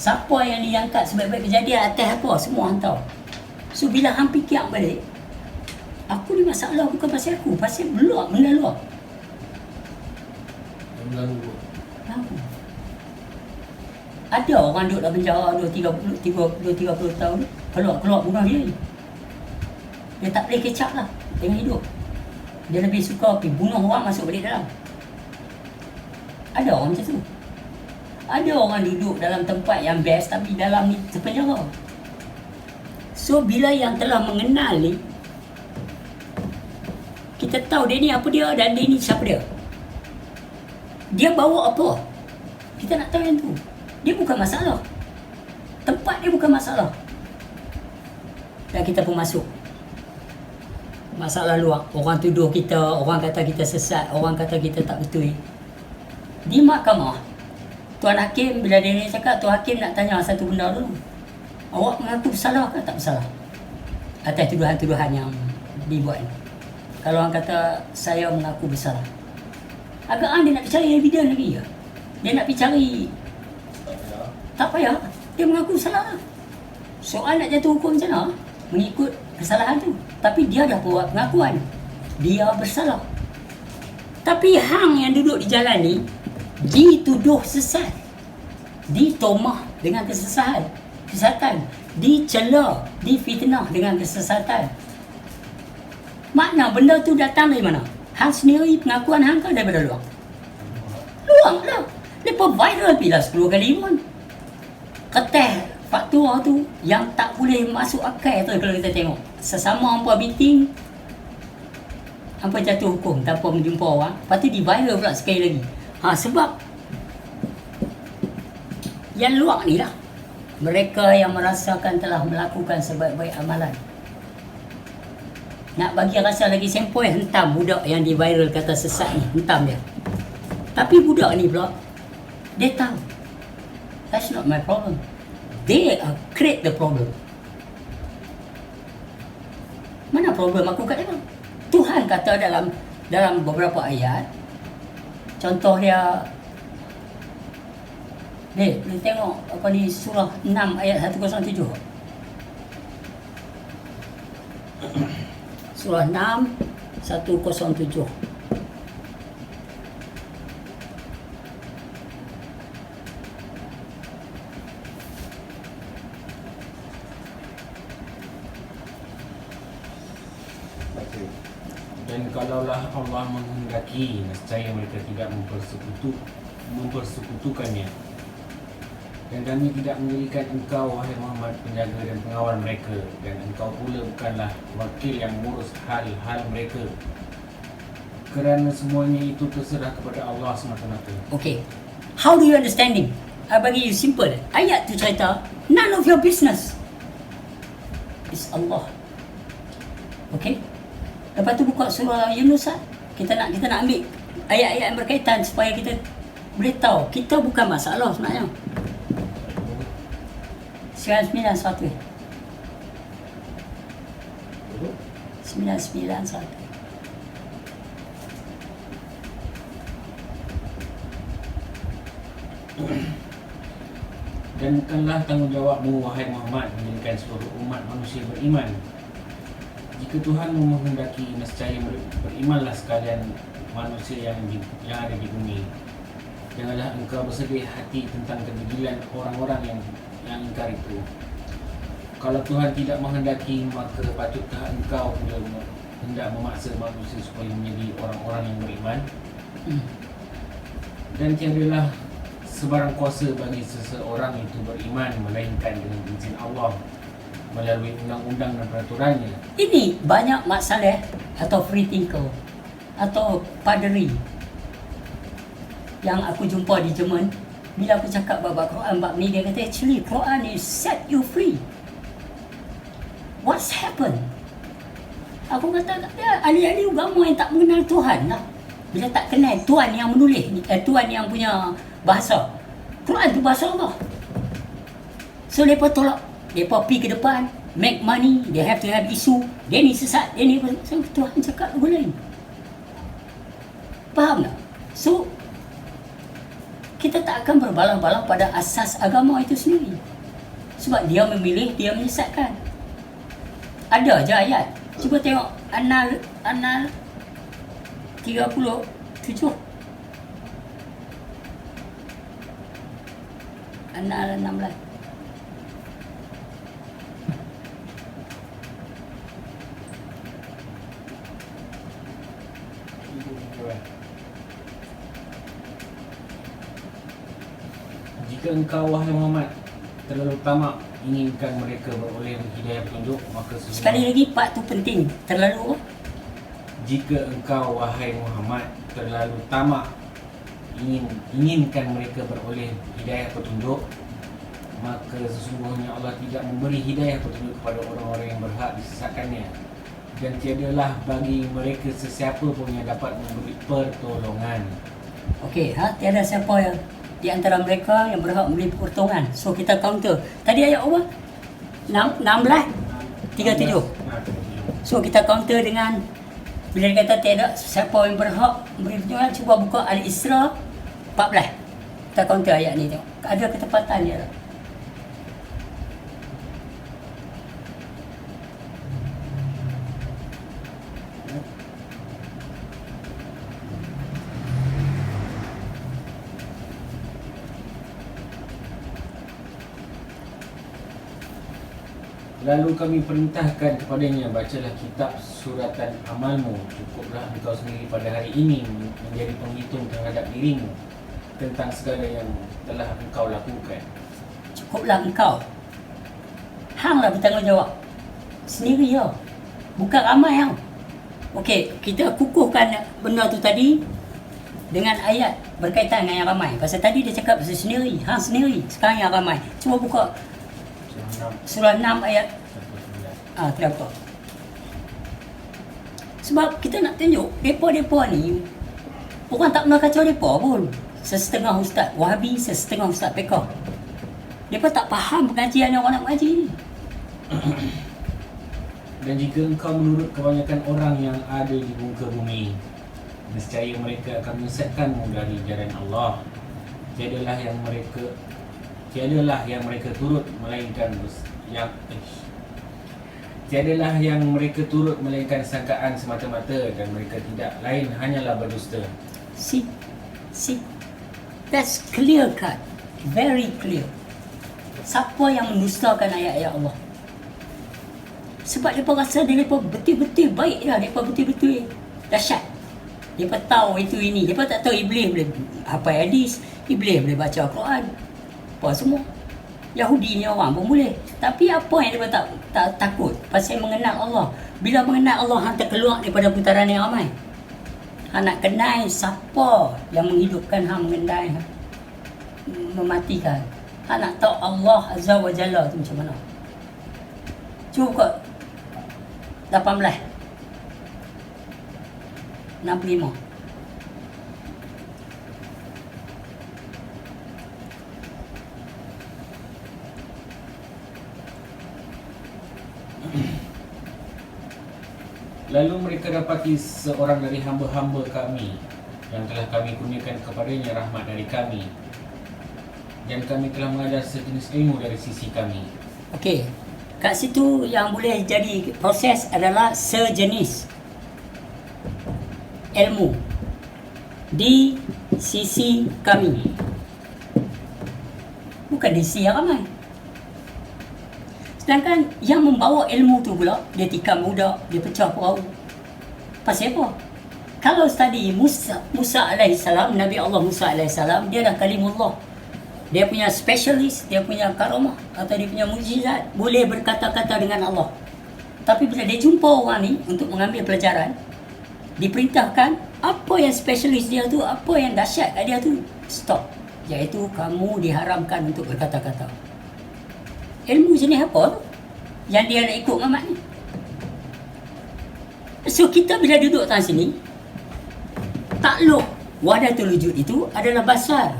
Siapa yang diangkat sebaik-baik kejadian atas apa, semua hang tahu. So bila hang fikir balik, aku ni masalah bukan pasal aku, pasal luar, benda luar. Ada orang duduk dalam penjara 30 tahun, keluar bunuh diri. Dia tak boleh kecap lah dengan hidup. Dia lebih suka pergi bunuh orang, masuk balik dalam. Ada orang macam tu. Ada orang duduk dalam tempat yang best tapi dalam ni terpenjara. So bila yang telah mengenal ni, kita tahu dia ni apa dia dan dia ni siapa dia. Dia bawa apa? Kita nak tahu yang tu. Dia bukan masalah. Tempat dia bukan masalah. Dan kita pun masuk. Masalah luar. Orang tuduh kita, orang kata kita sesat, orang kata kita tak betul. Di mahkamah, Tuan Hakim bila dia ni cakap, Tuan Hakim nak tanya satu benda dulu. Awak mengaku bersalah ke tak bersalah? Atas tuduhan-tuduhan yang dibuat ni. Kalau orang kata saya mengaku bersalah, agak dia nak cari evidence lagi ya. Dia nak pergi cari. Tak payah. Dia mengaku bersalah. Soal nak jatuh hukum macam mana? Mengikut kesalahan tu. Tapi dia dah buat pengakuan. Dia bersalah. Tapi hang yang duduk di jalan ni dituduh sesat. Ditomah dengan kesesatan. Dicela, difitnah dengan kesesatan. Makna benda tu datang dari mana? Hang sendiri pengakuan hang ke daripada luar? Luar lah. Lepas Lepas viral bila 10 kali pun. Ketah faktor tu yang tak boleh masuk akal tu kalau kita tengok. Sesama hampa meeting, hampa jatuh hukum tanpa menjumpa orang. Lepas tu di viral pula sekali lagi. Sebab yang luar ni lah, mereka yang merasakan telah melakukan sebaik-baik amalan. Nak bagi rasa lagi sempoi, hentam budak yang di viral kata sesat ni, hentam dia. Tapi budak ni pula, dia tahu that's not my problem. They create the problem. Mana problem aku kat dia? Tuhan kata dalam beberapa ayat. Contoh dia, boleh tengok apa ni, surah 6 ayat 107. Surah 6 107. Dan kalaulah Allah menghendaki, nescaya mereka tidak mempersekutukannya. Dan kami tidak menjadikan engkau, wahai Muhammad, penjaga dan pengawal mereka. Dan engkau pula bukanlah wakil yang mengurus hal-hal mereka. Kerana semuanya itu terserah kepada Allah semata-mata. Okay, how do you understanding? Bagi you simple. Ayat tu cerita, none of your business. It's Allah. Okay? Lepas tu buka surah Yunus lah. Kita nak ambil ayat-ayat yang berkaitan supaya kita boleh tahu kita bukan masalah sebenarnya. 991. 991. Dan bukanlah tanggungjawabmu, wahai Muhammad, menjadikan seluruh umat manusia beriman. Jika Tuhan menghendaki, nescaya berimanlah sekalian manusia yang ada di bumi. Janganlah engkau bersedih hati tentang kedegilan orang-orang yang ingkar itu. Kalau Tuhan tidak menghendaki, maka patutkah engkau pula hendak memaksa manusia supaya menjadi orang-orang yang beriman? Dan tiadalah sebarang kuasa bagi seseorang itu beriman melainkan dengan izin Allah melalui undang-undang dan peraturannya. Ini banyak masalah atau free thinker atau paderi yang aku jumpa di Jerman. Bila aku cakap bab Quran, bab ni, dia kata actually Quran is set you free. What's happened? Aku kata dia ahli-ahli agama yang tak mengenal Tuhan lah. Bila tak kenal Tuhan yang menulis, Tuhan yang punya bahasa. Quran tu bahasa Allah. So mereka tolak. Mereka pergi ke depan, make money, they have to have isu. Dia ni sesat, dia ni so, Tuhan cakap lagu lain. Faham tak? So, kita tak akan berbalang-balang pada asas agama itu sendiri. Sebab dia memilih, dia menyesatkan. Ada je ayat. Cuba tengok An-Nahl 37. An-Nahl 16. Jika engkau, wahai Muhammad, terlalu tamak inginkan mereka beroleh hidayah petunjuk, maka sekali lagi part tu penting. Terlalu jika engkau, wahai Muhammad, terlalu tamak inginkan mereka beroleh hidayah petunjuk, maka sesungguhnya Allah tidak memberi hidayah petunjuk kepada orang-orang yang berhak disesatkannya. Dan tiadalah bagi mereka sesiapa pun yang dapat memberi pertolongan. Okey, tiada siapa yang di antara mereka yang berhak memberi pertolongan. So kita counter. Tadi ayat apa? 16:37. So kita counter dengan bila dia kata tiada siapa yang berhak memberi pertolongan, cuba buka Al-Isra 14. Kita counter ayat ni tengok. Ada ketepatan dia tak? Lalu kami perintahkan kepadanya, bacalah kitab suratan amalmu. Cukuplah engkau sendiri pada hari ini menjadi penghitung terhadap dirimu. tentang segala yang telah engkau lakukan. Cukuplah engkau. Hanglah bertanggungjawab. Sendiri ya. Bukan ramai yang. Okey, kita kukuhkan benda tu tadi dengan ayat berkaitan dengan yang ramai. Pasal tadi dia cakap pasal sendiri. Hang sendiri. Sekarang yang ramai. Cuba buka surah 6 ayat kenapa? Sebab kita nak tunjuk mereka ni orang tak pernah kacau mereka pun. Sesetengah ustaz Wahabi, sesetengah ustaz Pekah. Mereka tak faham pengajian yang orang nak mengaji ni. Dan jika engkau menurut kebanyakan orang yang ada di muka bumi, nescaya mereka akan menyesatkanmu dari jalan Allah. Tiadalah yang mereka turut melainkan sangkaan semata-mata, dan mereka tidak lain hanyalah berdusta. See, that's clear cut, very clear. Siapa yang mendustakan ayat-ayat Allah? Sebab mereka rasa mereka betul-betul baik dah, mereka betul-betul dahsyat. Mereka tahu itu ini, mereka tak tahu Iblis boleh hafal hadis, Iblis boleh baca Al-Quran, apa semua. Yahudi ni orang pun boleh. Tapi apa yang mereka tak takut? Pasal mengenal Allah. Bila mengenal Allah, hang terkeluar daripada putaran yang ramai. Hang nak kenal siapa yang menghidupkan, hang mengenal, mematikan. Hang nak tahu Allah Azza wa Jalla tu macam mana. Cuba buka 18 65. Lalu mereka dapati seorang dari hamba-hamba kami yang telah kami kurniakan kepadanya rahmat dari kami, dan kami telah mengajar sejenis ilmu dari sisi kami. Okey, kat situ yang boleh jadi proses adalah sejenis ilmu di sisi kami, bukan di sisi yang ramai. Sedangkan yang membawa ilmu tu pula, dia tikam budak, dia pecah perahu. Pasal apa? Kalau tadi Musa AS, Nabi Allah Musa AS, dia dah kalimullah. Dia punya specialist, dia punya karamah atau dia punya mukjizat, boleh berkata-kata dengan Allah. Tapi bila dia jumpa orang ni untuk mengambil pelajaran, diperintahkan apa yang specialist dia tu, apa yang dahsyat kat dia tu, stop. Iaitu kamu diharamkan untuk berkata-kata. Ilmu jenis apa tu yang dia nak ikut Muhammad ni? So kita bila duduk atas sini, takluk wahdatul wujud itu adalah basar.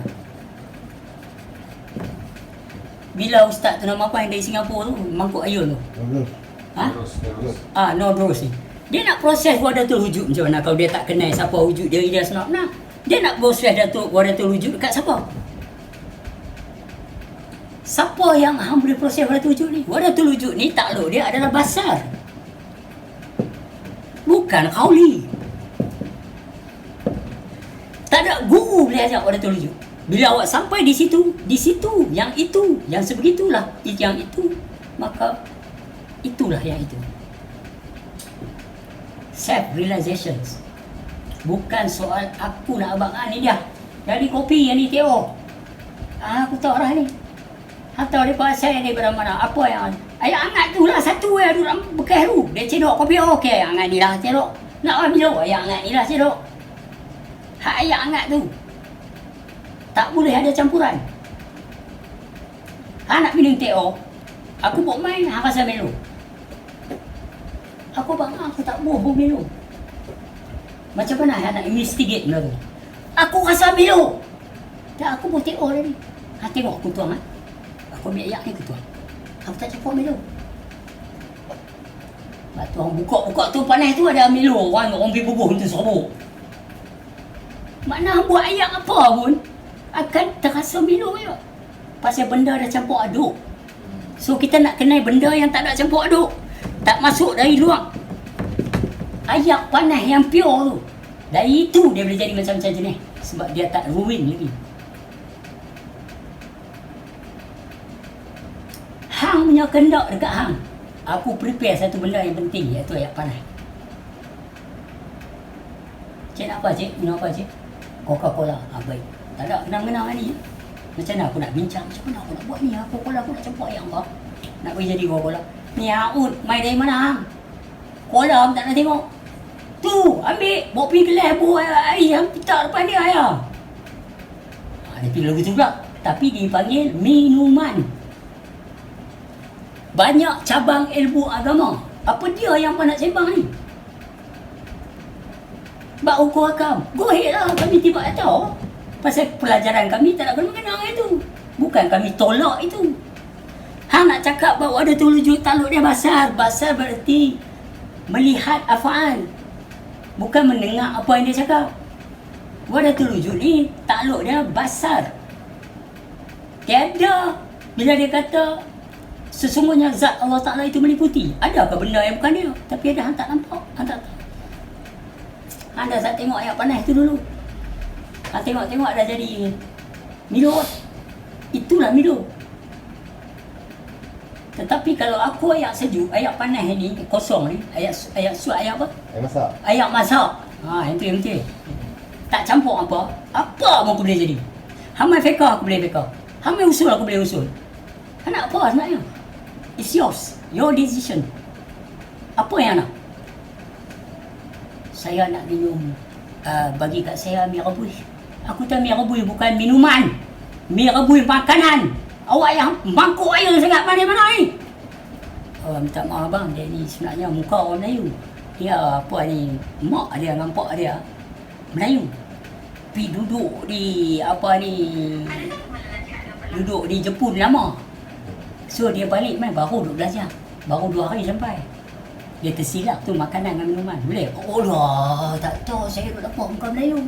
Bila ustaz tu nama apa yang dari Singapura tu, Mangkuk Ayun tu, Terus. Nodros ni, dia nak proses wahdatul wujud macam mana kalau dia tak kenal siapa wujud diri dia sebenarnya. Dia nak proses wahdatul wujud dekat siapa? Siapa yang boleh proses wahdatul wujud ni? Wahdatul wujud ni takluk dia adalah basar, bukan qauli. Tak ada guru boleh ajar wahdatul wujud. Bila awak sampai di situ, yang sebegitulah, yang itu, maka itulah yang itu. Self realizations. Bukan soal aku nak abang ni dia. Jadi kopi yang ni tengok. Aku tahu arah ni. Atau dia pasal ni pada mana? Apa yang ayat hangat tu lah satu yang duduk dalam bekas tu. Dia cedok kopi, okey hangat ni lah cedok. Nak ambil ayat hangat ni lah cedok. Hak ayat hangat tu tak boleh ada campuran. Nak minum teh aku buat main, rasa melu. Aku tak bohong melu. Macam mana nak investigate benda tu? Aku rasa melu. Tak, aku buat teh tadi. Tengok aku tuang. Aku ambil ayat ni ke tuang. Aku tak cakap melu. Tuang buka tu panas tu ada melu. Orang pergi bubuh untuk serbuk. Makna buat ayat apa pun akan terasa melu je. Pasal benda dah campur aduk. So kita nak kenal benda yang tak nak campur aduk, tak masuk dari luar. Ayat panas yang pure tu, dari itu dia boleh jadi macam-macam jenis. Sebab dia tak ruin lagi. Hang punya kendak dekat hang, aku prepare satu benda yang penting, iaitu ayat panas. Cik nak apa cik? Minum apa cik? Coca-Cola. Baik. Tak ada kenang-kenang ni. Macam mana aku nak bincang, macam mana aku nak buat ni, kalau aku nak campak ayam kau. Nak bagi jadi kola. Ni Aud, mai dari mana? Kolam tak nak tengok. Tu, ambil, bawa pergi kelas buat ayam, petak depan dia ayam. Dia pergi lagu tu pula. Tapi dipanggil minuman. Banyak cabang ilmu agama. Apa dia yang kau nak sembang ni? Bak ukur akam. Go ahead lah, kami tiba tahu. Pasal pelajaran kami tak nak kena-kena itu. Bukan kami tolak itu. Hang nak cakap bahawa ada 7 taluk dia basar. Basar berarti melihat afaan. Bukan mendengar apa yang dia cakap. Wadah tulujud ni takluk dia basar. Tiada. Bila dia kata sesungguhnya zat Allah Ta'ala itu meliputi. Adakah benda yang bukan dia? Tapi ada hang tak nampak. Hang tak tahu. Hang dah tak tengok ayat panas tu dulu. Hang tengok-tengok dah jadi Milo. Itulah Milo. Tetapi kalau aku ayat sejuk, ayat panas ni, kosong ni, ayat suat, ayat apa? Ayat masak. Ayat masak. Yang tu yang betul. Tak campur apa pun aku boleh jadi. Hamai fiqah aku boleh fiqah. Hamai usul aku boleh usul. Hang nak apa sebenarnya? It's yours. Your decision. Apa yang nak? Saya nak minum, bagi kat saya mi rebus. Aku tahu mi rebus bukan minuman. Mi rebus makanan. Awak yang mangkuk air sangat mana ni? Oh, minta maaf bang, dia ni sebenarnya muka orang Melayu. Dia apa ni, mak dia dengan pak dia Melayu. Pergi duduk di apa ni, duduk di Jepun lama. So dia balik main baru duduk belajar. Baru 2 hari sampai. Dia tersilap tu makanan dengan minuman. Boleh? Oh lah, tak tahu saya duduk dapat muka Melayu.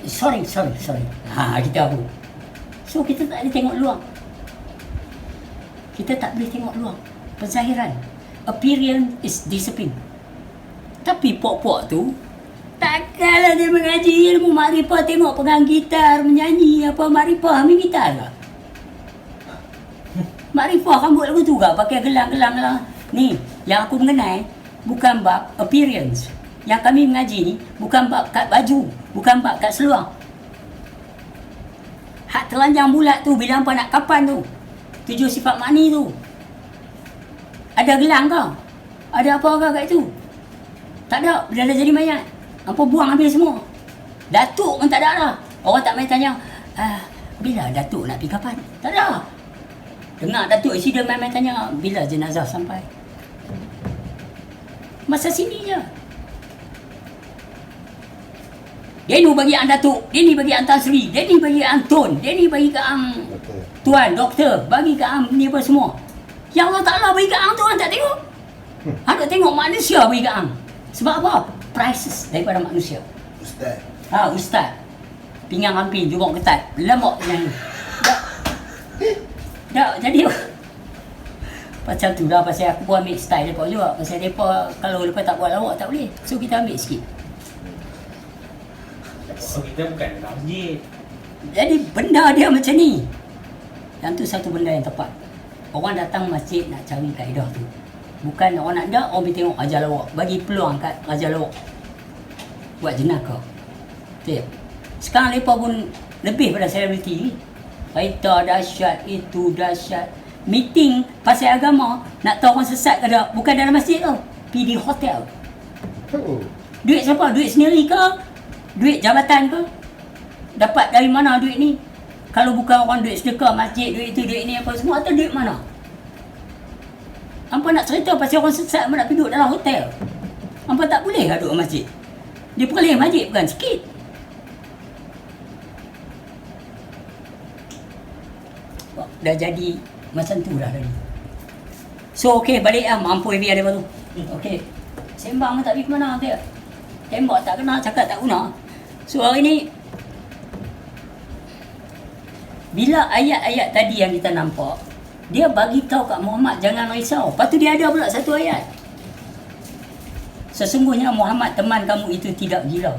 Sorry. Kita apa? So kita tak boleh tengok luar. Kita tak boleh tengok luar. Penzahiran. Appearance is discipline. Tapi pok-pok tu, takkanlah dia mengaji ilmu makrifah tengok pegang gitar, menyanyi apa makrifah, ambil gitar ke? Makrifah kan buat lagu tu ke? Pakai gelang-gelang lah. Ni, yang aku mengenai bukan bab appearance. Yang kami mengaji ni bukan bab kat baju, bukan bab kat seluar. Hak telanjang bulat tu bila hampa nak kapan tu, 7 sifat mani tu, ada gelang ke? Ada apa ke kat itu? Tak ada. Bila dah jadi mayat, hampa buang habis semua. Datuk pun tak ada lah. Orang tak main tanya, bila Datuk nak pergi kapan? Tak ada. Dengar Datuk isi dia main tanya, bila jenazah sampai? Masa sini je. Dia ni bagi ang Datuk, dia ni bagi ang Tan Sri, dia ni bagi ang Tun, dia ni bagi ke ang Tuan, doktor, bagi ke ang ni apa semua. Yang Allah Ta'ala bagi ke ang tu orang tak tengok. Ada tengok manusia bagi ke ang. Sebab apa? Prices daripada manusia. Ustaz. Ustaz. Pinggang hampir, jubok ketat. Lembok yang ni. Dah, jadi macam tu lah. Pasal aku pun ambil style mereka juga. Pasal mereka kalau lepas tak buat lawak tak boleh. So kita ambil sikit. So kita bukan dalam masjid. Jadi benda dia macam ni. Yang tu satu benda yang tepat. Orang datang masjid nak cari kaedah tu. Bukan orang nak dak, orang pergi tengok Raja Lawak. Bagi peluang kat Raja Lawak buat jenaka. Betul. Sekarang mereka pun lebih pada selebriti. Kereta dahsyat, itu dahsyat. Meeting pasal agama, nak tahu orang sesat ke tak, bukan dalam masjid tu. Pergi di hotel. Duit siapa? Duit sendiri ke? Duit jabatan ke? Dapat dari mana duit ni? Kalau bukan orang duit sedekah masjid, duit itu, duit ni apa semua, atau duit mana? Hampa nak cerita pasal orang sesat nak duduk dalam hotel. Hampa tak boleh lah duduk masjid. Dia boleh masjid bukan sikit. Dah jadi macam tu dah tadi. So okey, balik lah, mampu biar dia baru. Okey. Sembang tak pergi ke mana dia. Tembak tak kena, cakap tak guna. So hari ni bila ayat-ayat tadi yang kita nampak, dia bagi tahu kat Muhammad jangan risau. Lepas tu dia ada pula satu ayat. Sesungguhnya Muhammad teman kamu itu tidak gila.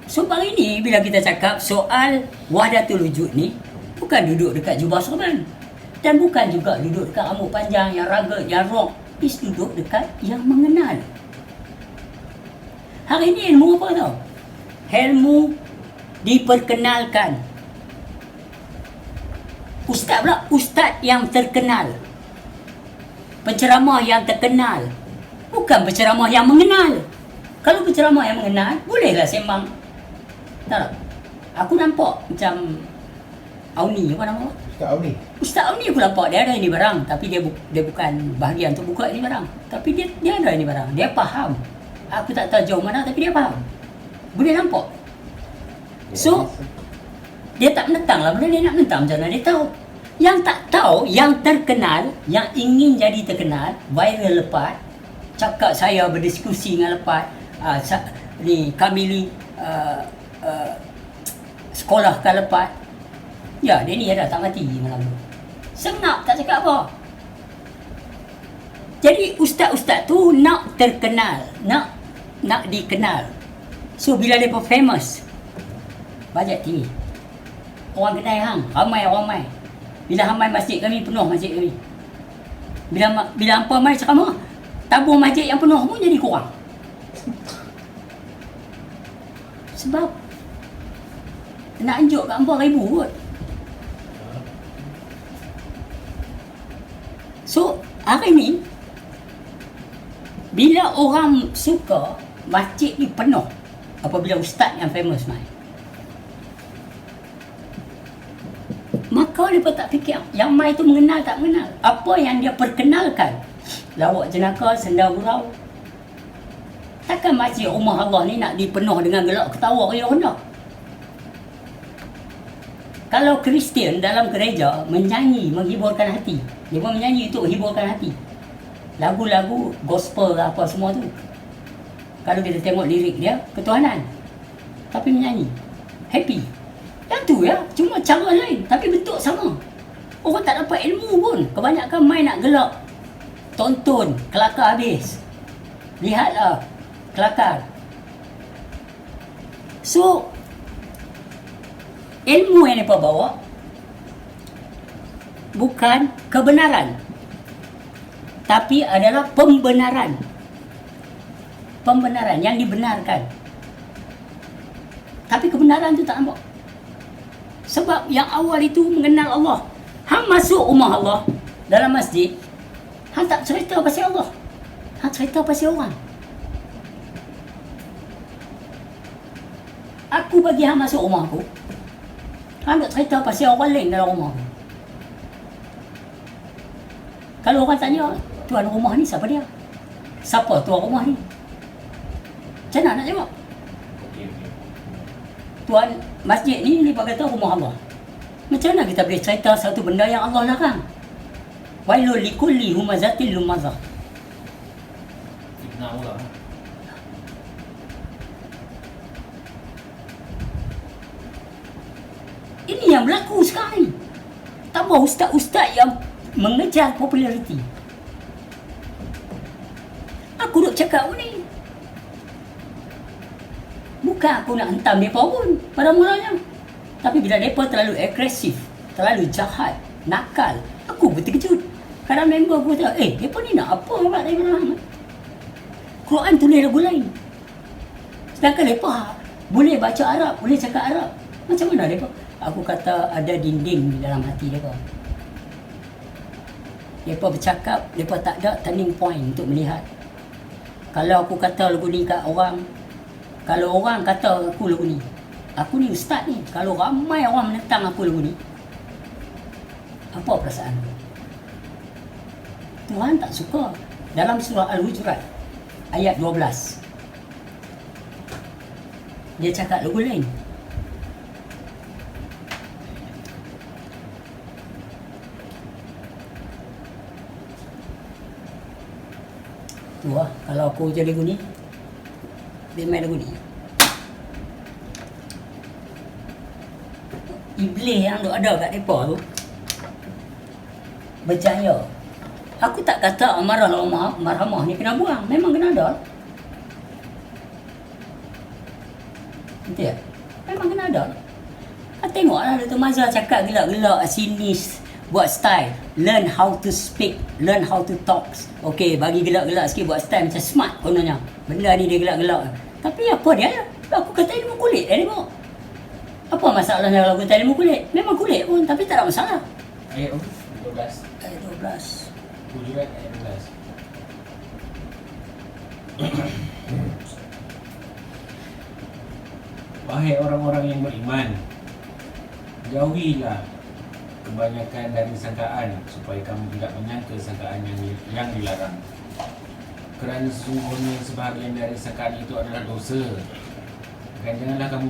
So hari ni bila kita cakap soal wahdatul wujud ni, bukan duduk dekat jubah serban. Dan bukan juga duduk dekat rambut panjang yang raga, yang rock. Is duduk dekat yang mengenal. Hari ni ilmu apa tau? Ilmu diperkenalkan. Ustaz pula, ustaz yang terkenal, penceramah yang terkenal, bukan penceramah yang mengenal. Kalau penceramah yang mengenal, bolehlah sembang. Tak? Aku nampak macam Auni, apa nama? Ustaz Auni. Ustaz Auni aku nampak dia ada ini barang, tapi dia bukan bahagian untuk buka ini barang. Tapi dia ada ini barang. Dia faham. Aku tak tahu jauh mana, tapi dia faham. Boleh nampak. So, dia tak menentang lah. Bila dia nak menentang macam mana dia tahu. Yang tak tahu, yang terkenal, yang ingin jadi terkenal, viral lepas, cakap saya berdiskusi dengan lepas, kami ni sekolah kan lepas. Ya, dia ni dah tak mati malam tu. Senang tak cakap apa. Jadi ustaz-ustaz tu nak terkenal, nak dikenal. So bila dia famous, bajet tinggi. Orang kenal hang, ramai. Bila hamai masjid kami, penuh masjid kami. Bila hampa mai cakap mah, tabung masjid yang penuh pun jadi kurang. Sebab nak anjuk kat 4,000 kot. So, hari ni bila orang suka masjid ni penuh apabila ustaz yang famous main, maka mereka tak fikir yang mai tu mengenal tak mengenal. Apa yang dia perkenalkan, lawak jenaka, senda gurau. Takkan masjid rumah Allah ni nak dipenuh dengan gelak ketawa riuh hendak. Kalau Kristian dalam gereja menyanyi menghiburkan hati, dia pun menyanyi untuk hiburkan hati. Lagu-lagu gospel apa semua tu. Kalau kita tengok lirik dia, ketuhanan. Tapi menyanyi. Happy. Yang tu ya, cuma cara lain. Tapi bentuk sama. Orang tak dapat ilmu pun. Kebanyakan main nak gelak. Tonton, kelakar habis. Lihatlah, kelakar. So, ilmu yang mereka bawa bukan kebenaran, tapi adalah pembenaran. Pembenaran yang dibenarkan. Tapi kebenaran tu tak nampak. Sebab yang awal itu mengenal Allah. Hang masuk rumah Allah dalam masjid, hang tak cerita pasal Allah. Hang cerita pasal orang. Aku bagi hang masuk rumah aku, hang nak cerita pasal orang lain dalam rumah aku. Kalau orang tanya, tuan rumah ni siapa dia? Siapa tuan rumah ni? Macam mana nak jawab? Tuan masjid ni kata rumah Allah. Macam mana kita boleh cerita satu benda yang Allah larang? Wailul likulli humazatil lumazah. Fitnah Allah. Ini yang berlaku sekarang ni. Tambah ustaz-ustaz yang mengejar populariti. Aku duk cakap ni, bukan aku nak hentam mereka pun pada mulanya. Tapi bila mereka terlalu agresif, terlalu jahat, nakal, aku pun terkejut. Kadang member aku kata, mereka ni nak apa pula daripada Muhammad? Quran tulis lagu lain. Sedangkan mereka boleh baca Arab, boleh cakap Arab. Macam mana mereka? Aku kata ada dinding di dalam hati mereka. Mereka bercakap, mereka tak ada turning point untuk melihat. Kalau aku kata lagu ni kat orang, kalau orang kata aku lagu ni, aku ni ustaz ni, kalau ramai orang menentang aku lagu ni, apa perasaan aku? Tuhan tak suka. Dalam surah Al-Hujurat ayat 12, dia cakap lagu lain. Tu lah, kalau aku jadi lagu ni, dia main lagu ni. Iblis yang ada kat mereka tu berjaya. Aku tak kata amarah marhamah ni kena buang. Memang kena ada. Betul tak? Memang kena ada. Tengoklah Dr. Mazhar cakap gelak-gelak, sinis, buat style. Learn how to speak, learn how to talk. Okay, bagi gelak-gelak sikit, buat style macam smart kononnya. Benda ni dia gelak-gelak. Tapi apa dia? Aku kata ilmu kulit dia tengok. Apa masalahnya kalau kita ilmu kulit? Memang kulit pun, tapi tak ada masalah. Ayat 12. Ayat 12. Hujurat ayat 12. Wahai orang-orang yang beriman, jauhilah kebanyakan dari sangkaan supaya kamu tidak menyangka sangkaan yang dilarang. Kerana sesungguhnya sebahagian dari sangkaan itu adalah dosa. Dan janganlah kamu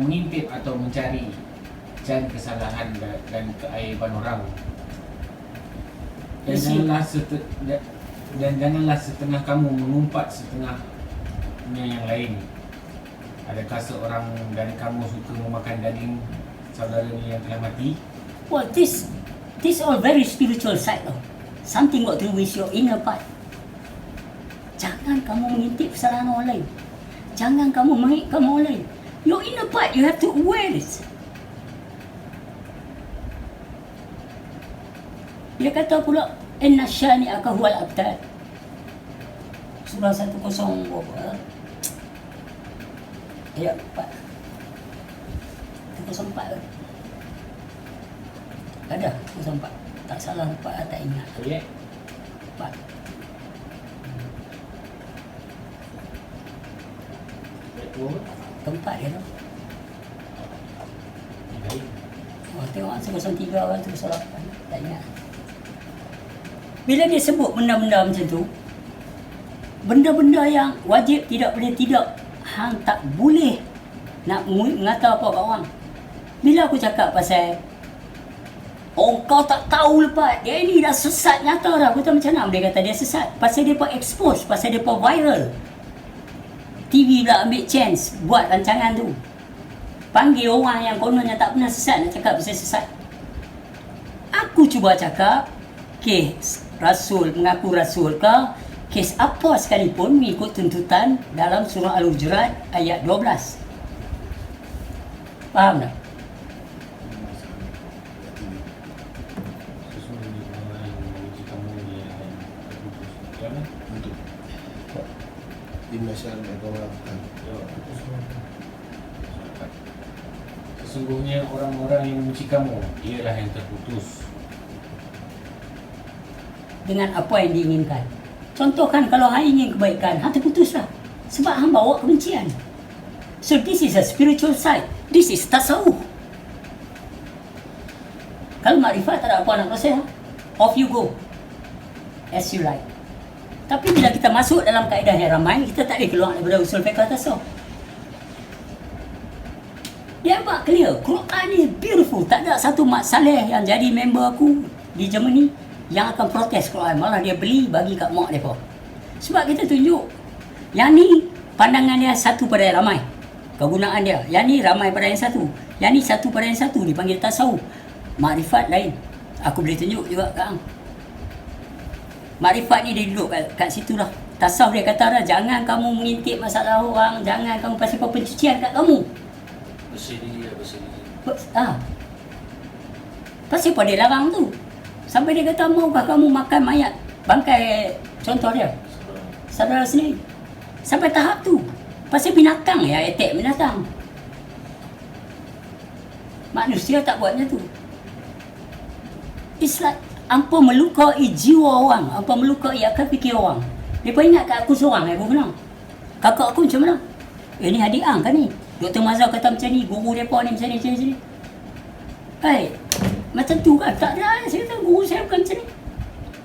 mengintip atau mencari kesalahan dan keaiban orang. Dan janganlah setengah kamu mengumpat setengahnya yang lain. Adakah seorang dari kamu suka memakan daging saudaranya yang telah mati? Well, this all very spiritual side though. Something got to do with your inner part. Jangan kamu mengintip kesalahan orang lain. Jangan kamu mengikam orang lain. Your inner part, you have to aware this. Dia kata pula, inna syani'aka huwal abtar. Surah 100 berapa? Ayat 4. 104 ke? Ada 104. Tak salah 4, tak ingat. Ayat 4. Keempat dia tu. Tengok 103 kan, 108. Tak ingat. Bila dia sebut benda-benda macam tu, benda-benda yang wajib tidak boleh tidak, hang tak boleh nak mengata apa kat orang. Bila aku cakap pasal kau tak tahu lepas dia ni dah sesat nyata dah, aku tahu macam mana dia kata dia sesat. Pasal dia pun expose, pasal dia pun viral. TV pula ambil chance buat rancangan tu. Panggil orang yang kononnya tak pernah sesat nak cakap pasal sesat. Aku cuba cakap kes Rasul mengaku Rasul ke, kes apa sekalipun mengikut tuntutan dalam surah Al-Hujurat ayat 12. Faham tak? Sesungguhnya orang-orang yang membenci kamu ialah yang terputus dengan apa yang diinginkan. Contohkan kalau hang ingin kebaikan, hang terputuslah. Sebab hang bawa kebencian. So this is a spiritual side. This is tasawuf. Kalau makrifat tak ada apa nak proses, off you go. As you like. Tapi bila kita masuk dalam kaedah yang ramai, kita tak boleh keluar daripada usul fiqh tasawuf. Dia buat clear, Quran is beautiful. Tak ada satu mak saleh yang jadi member aku di Germany yang akan protes Quran. Malah dia beli bagi kat mak mereka. Sebab kita tunjuk yang ni pandangan dia satu pada yang ramai, kegunaan dia. Yang ni ramai pada yang satu. Yang ni satu pada yang satu, dipanggil tasawuf. Makrifat lain. Aku boleh tunjuk juga kat hang. Makrifat ni dia duduk kat situ lah. Tasawuf dia kata dah, jangan kamu mengintip masalah orang, jangan kamu pasal pencucian kat kamu. Bersedia. Pasal apa dia larang tu? Sampai dia kata, maukah kamu makan mayat bangkai, contoh dia saudara sendiri. Sampai tahap tu. Pasal binatang ya, attack binatang. Manusia tak buat macam tu. It's like hampa melukai jiwa orang, hampa melukai akal fikir orang. Mereka ingat kat aku seorang aku kenal. Kakak aku macam mana? Ni adik ang kan ni. Dr. Mazhar kata macam ni, guru mereka ni macam ni. Macam tu kan? Tak ada. Saya kata guru saya bukan macam ni.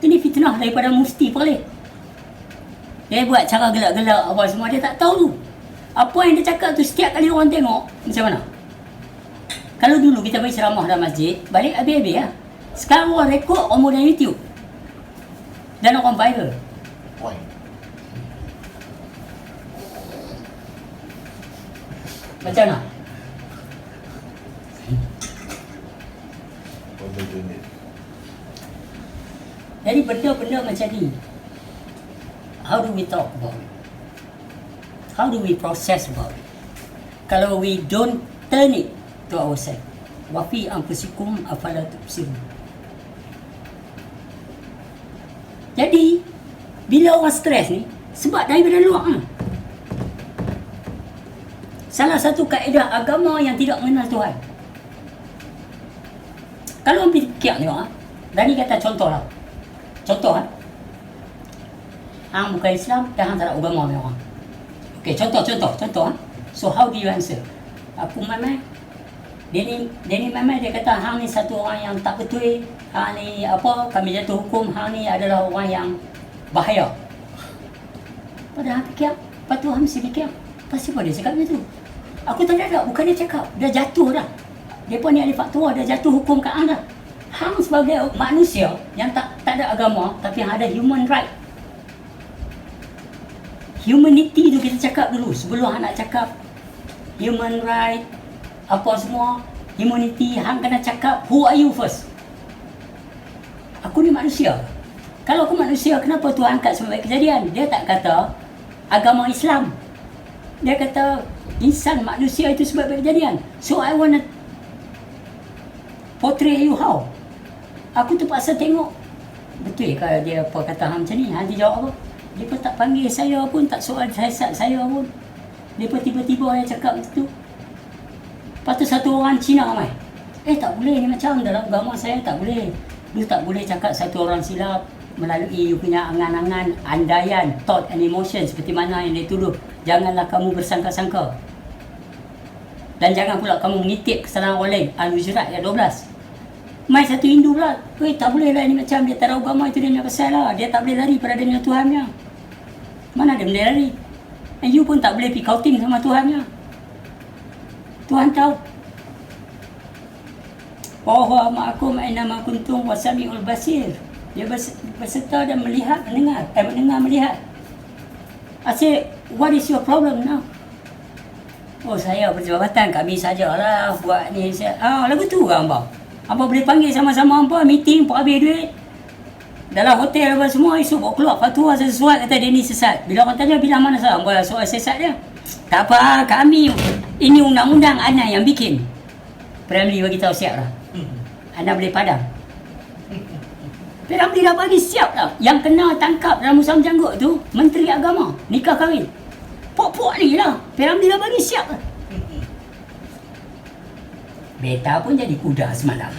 Ini fitnah daripada mufti paling. Dia buat cara gelak-gelak apa semua, dia tak tahu tu. Apa yang dia cakap tu setiap kali orang tengok macam mana? Kalau dulu kita bagi ceramah dalam masjid, balik habis-habis lah. Sekarang orang rekod orang dalam YouTube. Dan orang viral. Why? Macam mana? Jadi benda-benda macam ni, how do we talk about it? How do we process about it? Kalau we don't turn it to ourselves, wa fi anfusikum afala tubsirun. Jadi bila orang stres ni, sebab daripada luar salah satu kaedah agama yang tidak mengenal Tuhan. Kalau orang fikir tengok, dan ni kata contoh lah. Contoh hang bukan Islam dan hang tak ada agama dengan orang. Okey, contoh. So how do you answer? Aku memang dia ni memang dia kata hang ni satu orang yang tak betul. Hang ni apa, kami jatuh hukum hang ni adalah orang yang bahaya. Padahal fikir, patut hang mesti fikir, pasti pada dia cakap macam tu. Aku tak ada, bukan dia cakap, dah jatuh dah. Depa ni ahli fatwa dah jatuh hukum kat hang dah. Hang sebagai manusia yang tak ada agama tapi hang ada human right. Humanity tu kita cakap dulu sebelum hang nak cakap human right apa semua. Humanity, hang kena cakap who are you first. Aku ni manusia. Kalau aku manusia, kenapa Tuhan angkat sebagai kejadian? Dia tak kata agama Islam. Dia kata insan manusia itu sebagai kejadian. So I wanna portray you how. Aku terpaksa tengok betul ke dia apa kata hang macam ni. Hang jawab apa? Dia pun tak panggil saya pun, tak soal saya pun. Dia pun tiba-tiba yang cakap macam tu. Lepas tu satu orang Cina mai. Tak boleh ni macam dalam agama saya tak boleh. Lu tak boleh cakap satu orang silap melalui punya angan-angan, andaian, thought and emotion seperti mana yang dia tuduh. Janganlah kamu bersangka-sangka. Dan jangan pula kamu mengitip kesalahan orang lain. Al-Hujurat ayat 12. Mai satu Hindu pula, tak boleh lah ni macam dia tak tahu agama itu dia punya pasal lah. Dia tak boleh lari pada dia punya Tuhannya. Mana dia boleh lari? And you pun tak boleh pergi kauting sama Tuhannya. Tuhan tahu. Wa ma'akum aina ma kuntum wa sami'ul basir. Dia berserta dan melihat, mendengar. Mendengar, melihat. I say, what is your problem now? Oh, saya berjabatan, kami sajalah buat ni. Lagu tu ke hamba? Hamba boleh panggil sama-sama hamba, meeting, pun habis duit. Dalam hotel apa semua, esok bawa keluar fatwa sesuai, kata dia ni sesat. Bila orang tanya, bila mana sah? Hamba soal sesat dia. Tak apa, kami, ini undang-undang Ana yang bikin. Primary bagi tahu siap lah. Ana boleh padam. Ramli dah bagi siap dah. Yang kena tangkap dalam musang janggut tu Menteri Agama, nikah kahwin. Pok-pok ni lah. Ramli dah bagi siap dah. Beta pun jadi kuda semalam.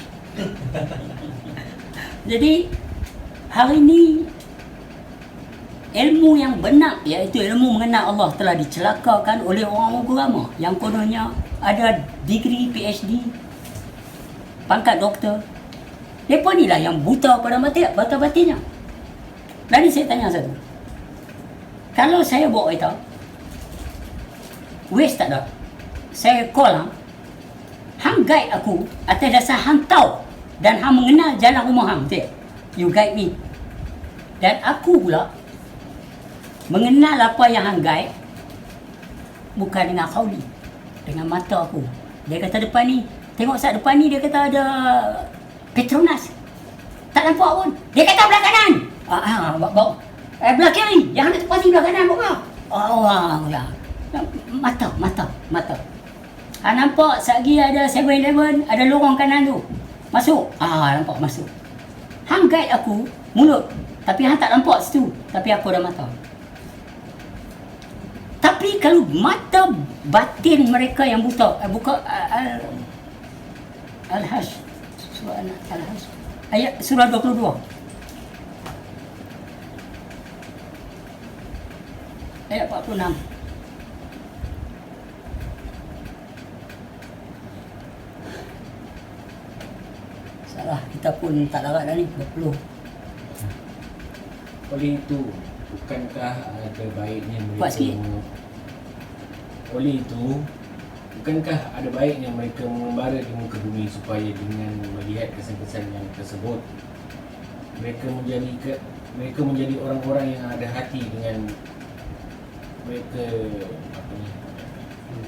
Jadi hari ni ilmu yang benar, iaitu ilmu mengenal Allah, telah dicelakakan oleh orang-orang agama yang kononnya ada degree PhD, pangkat doktor. Mereka ni lah yang buta pada batin-batinnya. Lalu saya tanya satu. Kalau saya bawa kereta, waste tak ada. Saya call hang guide aku atas dasar hang tahu dan hang mengenal jalan rumah hang, betul? You guide me. Dan aku pula mengenal apa yang hang guide bukan dengan khawli, dengan mata aku. Dia kata depan ni, tengok saat depan ni dia kata ada Petronas. Tak nampak pun. Dia kata belah kanan. Bawa. Belah kiri. Yang nak tepati belah kanan bawa. Mata. Nampak sagi ada 7-Eleven, ada lorong kanan tu. Masuk. Nampak masuk. Hang guide aku mulut. Tapi hang tak nampak situ. Tapi aku ada mata. Tapi kalau mata batin mereka yang buta, buka Al-Hajj. Surah Al-Hajj. Ayat surah 22. Ayat 46. Salah, kita pun tak larat dah ni, 20. Oleh itu, bukankah ada baiknya Buat sikit. Oleh itu, bukankah ada baiknya mereka mengembara di muka bumi supaya dengan melihat kesan-kesan yang tersebut mereka menjadi orang-orang yang ada hati dengan mereka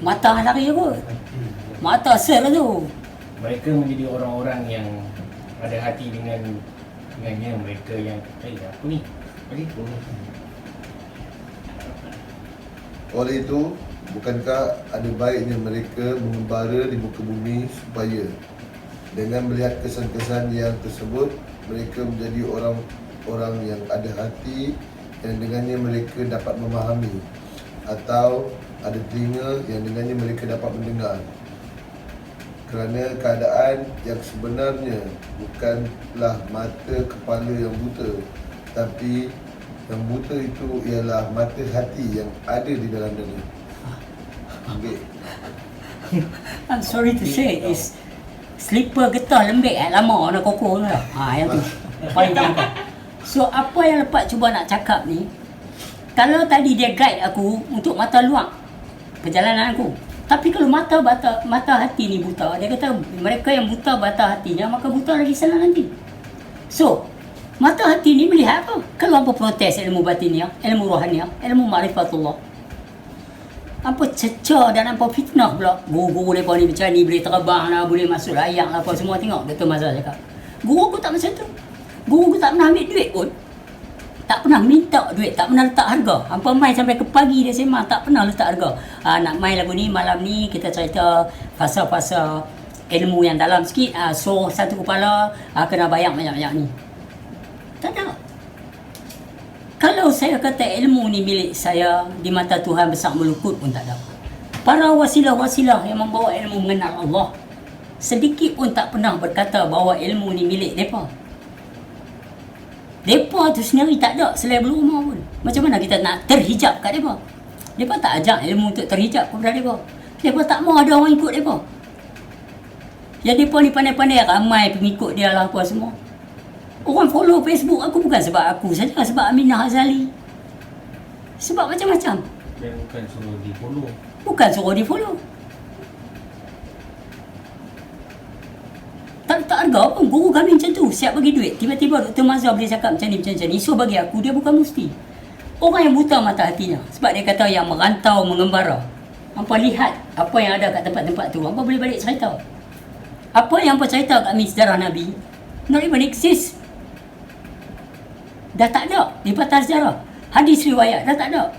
Mata lari apa? Mata sel tu. Mereka menjadi orang-orang yang ada hati dengannya mereka yang apa ni? Oleh itu, bukankah ada baiknya mereka mengembara di muka bumi supaya dengan melihat kesan-kesan yang tersebut mereka menjadi orang-orang yang ada hati yang dengannya mereka dapat memahami atau ada telinga yang dengannya mereka dapat mendengar. Kerana keadaan yang sebenarnya bukanlah mata kepala yang buta, tapi yang buta itu ialah mata hati yang ada di dalam dada. Ambil. I'm sorry to say, is slipper getah lembek lama nak kokoh tu lah. Yang tu paling tangkap. So apa yang lepas cuba nak cakap ni, kalau tadi dia guide aku untuk mata luang perjalanan aku, tapi kalau mata hati ni buta, dia kata mereka yang buta mata hatinya, maka buta lagi sana nanti. So mata hati ni melihat apa? Kalau apa protes ilmu batiniah, ilmu rohaniah, ilmu ma'rifatullah, apa cecah dan apa fitnah pula. Guru-guru mereka ni macam ni, boleh terbang lah, boleh masuk layak lah, apa semua. Tengok Dr. Mazhar cakap, guru aku tak macam tu. Guru aku tak pernah ambil duit pun, tak pernah minta duit, tak pernah letak harga. Hampa main sampai ke pagi dia sembang, tak pernah letak harga. Nak main lagu ni, malam ni kita cerita fasa-fasa ilmu yang dalam sikit. So satu kepala kena bayar banyak-banyak ni. Tak ada. Kalau saya kata ilmu ni milik saya, di mata Tuhan besar melukut pun tak ada. Para wasilah-wasilah yang membawa ilmu mengenal Allah, sedikit pun tak pernah berkata bahawa ilmu ni milik mereka. Mereka tu sendiri tak ada selai bulu rumah pun. Macam mana kita nak terhijab kat mereka? Mereka tak ajak ilmu untuk terhijab kepada mereka. Mereka tak mau ada orang ikut mereka. Yang mereka ni pandai-pandai ramai pengikut dia lah apa semua. Orang follow Facebook aku bukan sebab aku saja, sebab Aminah Azali. Sebab macam-macam. Dan bukan suruh di follow. Bukan suruh di follow. Tak harga pun. Guru kami macam tu, siap bagi duit. Tiba-tiba Dr. Mazhar boleh cakap macam ni. So bagi aku, dia bukan mesti. Orang yang buta mata hatinya. Sebab dia kata yang merantau, mengembara. Hampa lihat apa yang ada kat tempat-tempat tu. Hampa boleh balik cerita. Apa yang hampa cerita kat kami sejarah Nabi, not even exist. Dah tak ada di patah sejarah. Hadis riwayat dah tak ada.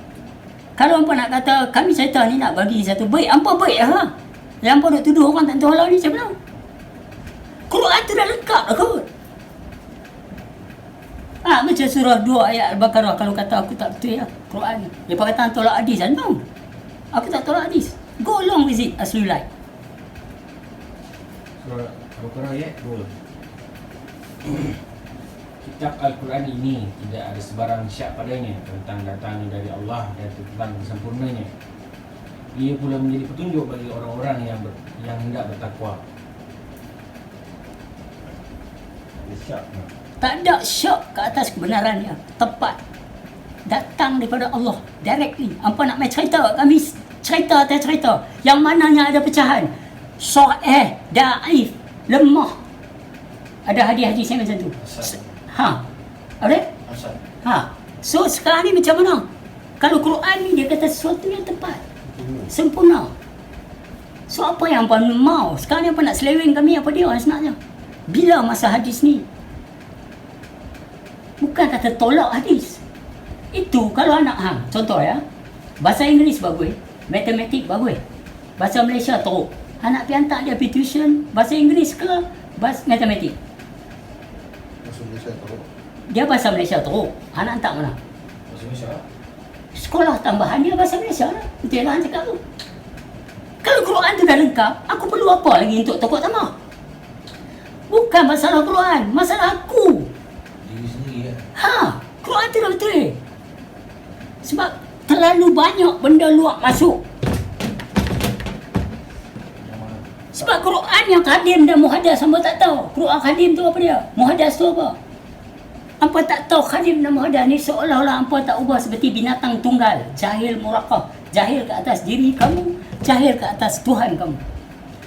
Kalau hampa nak kata kami cerita ni nak bagi satu baik, hampa baik lah. Yang hampa nak tuduh orang tak tahu halal ni macam mana? Quran tu dah lengkap dah kot. Macam surah 2 ayat Al-Baqarah. Kalau kata aku tak betul ya Quran ni, dia kata tolak hadis kan? No, aku tak tolak hadis. Go along with it as you like. Surah Al-Baqarah ayat 2. Kitab Al-Quran ini tidak ada sebarang syak padanya tentang datangnya dari Allah dan tentang sempurnanya. Ia pula menjadi petunjuk bagi orang-orang yang hendak bertakwa. Ada syak tak? Tak ada syak ke atas kebenarannya. Tepat. Datang daripada Allah directly. Hampa nak main cerita kami, cerita atas cerita yang mananya ada pecahan, sahih, daif, lemah. Ada hadis-hadis yang macam tu. Apa dia? So sekarang ni macam mana? Kalau Quran ni dia kata sesuatu yang tepat, sempurna. So apa yang hampa mau? Sekarang ni hampa nak seleweng kami apa dia sebenarnya? Bila masa hadis ni? Bukan kata tolak hadis. Itu kalau anak contoh ya, bahasa Inggeris bagus, matematik bagus, bahasa Malaysia teruk. Anak pergi hantar dia pergi tuition bahasa Inggeris ke bahasa matematik? Bahasa Malaysia teruk. Dia bahasa Malaysia teruk. Anak hantar mana? Bahasa Malaysia. Sekolah tambahan dia bahasa Malaysia lah. Betul lah cakap tu. Kalau Quran tu dah lengkap, aku perlu apa lagi untuk tokok tambah? Bukan masalah Quran, masalah aku. Diri sendiri kan. Quran tu dah betul. Sebab terlalu banyak benda luar masuk. Sebab Quran yang kadim dan muhadas hamba tak tahu. Quran kadim tu apa dia? Muhadas tu apa? Hampa tak tahu kadim dan muhadas ni seolah-olah hampa tak ubah seperti binatang tunggal. Jahil murakah. Jahil ke atas diri kamu, jahil ke atas Tuhan kamu.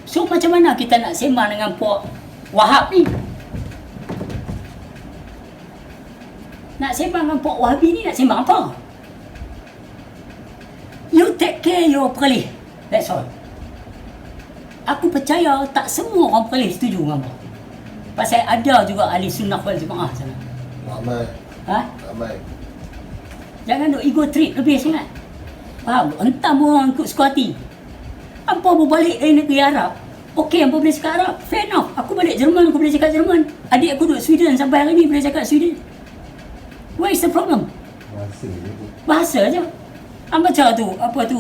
So macam mana kita nak sembang dengan puak Wahab ni? Nak sembang dengan puak Wahabi ni nak sembang apa? You take care your perlih. That's all. Aku percaya tak semua orang perlih setuju dengan apa. Pasal ada juga ahli sunnah wal jemaah sana. Ramai. Ramai. Jangan duk ego trip lebih sangat. Faham? Entah orang ikut suka hati. Hampa berbalik dari negeri Arab, okey, hampa boleh cakap Arab, fair enough. Aku balik Jerman, aku boleh cakap Jerman. Adik aku duduk Sweden sampai hari ni boleh cakap Sweden. Where is the problem? Bahasa je tu. Bahasa je. Baca tu, apa tu,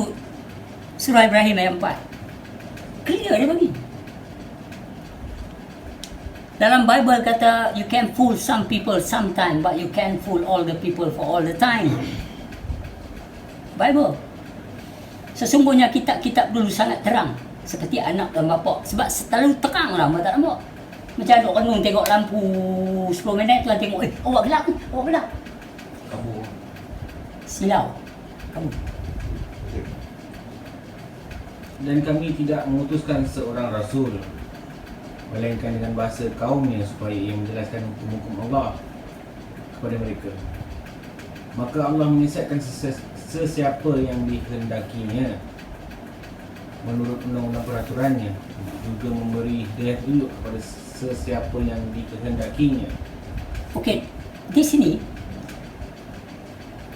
Surah Ibrahim ayat 4. Clear dia bagi. Dalam Bible kata, you can fool some people sometime, but you can't fool all the people for all the time. Bible. Sesungguhnya kitab-kitab dulu sangat terang, seperti anak dan bapa. Sebab terlalu terang lah, tak nampak. Macam duk renung tengok lampu 10 minit tu, tengok, awak gelap ni, awak gelap. Kamu. Silau. Kamu. Dan kami tidak mengutuskan seorang rasul melainkan dengan bahasa kaumnya supaya ia menjelaskan hukum-hukum Allah kepada mereka. Maka Allah menyesatkan sesiapa yang dikehendakinya menurut undang-undang peraturannya, juga memberi hidayah dulu kepada sesiapa yang dikehendakinya. Okey, di sini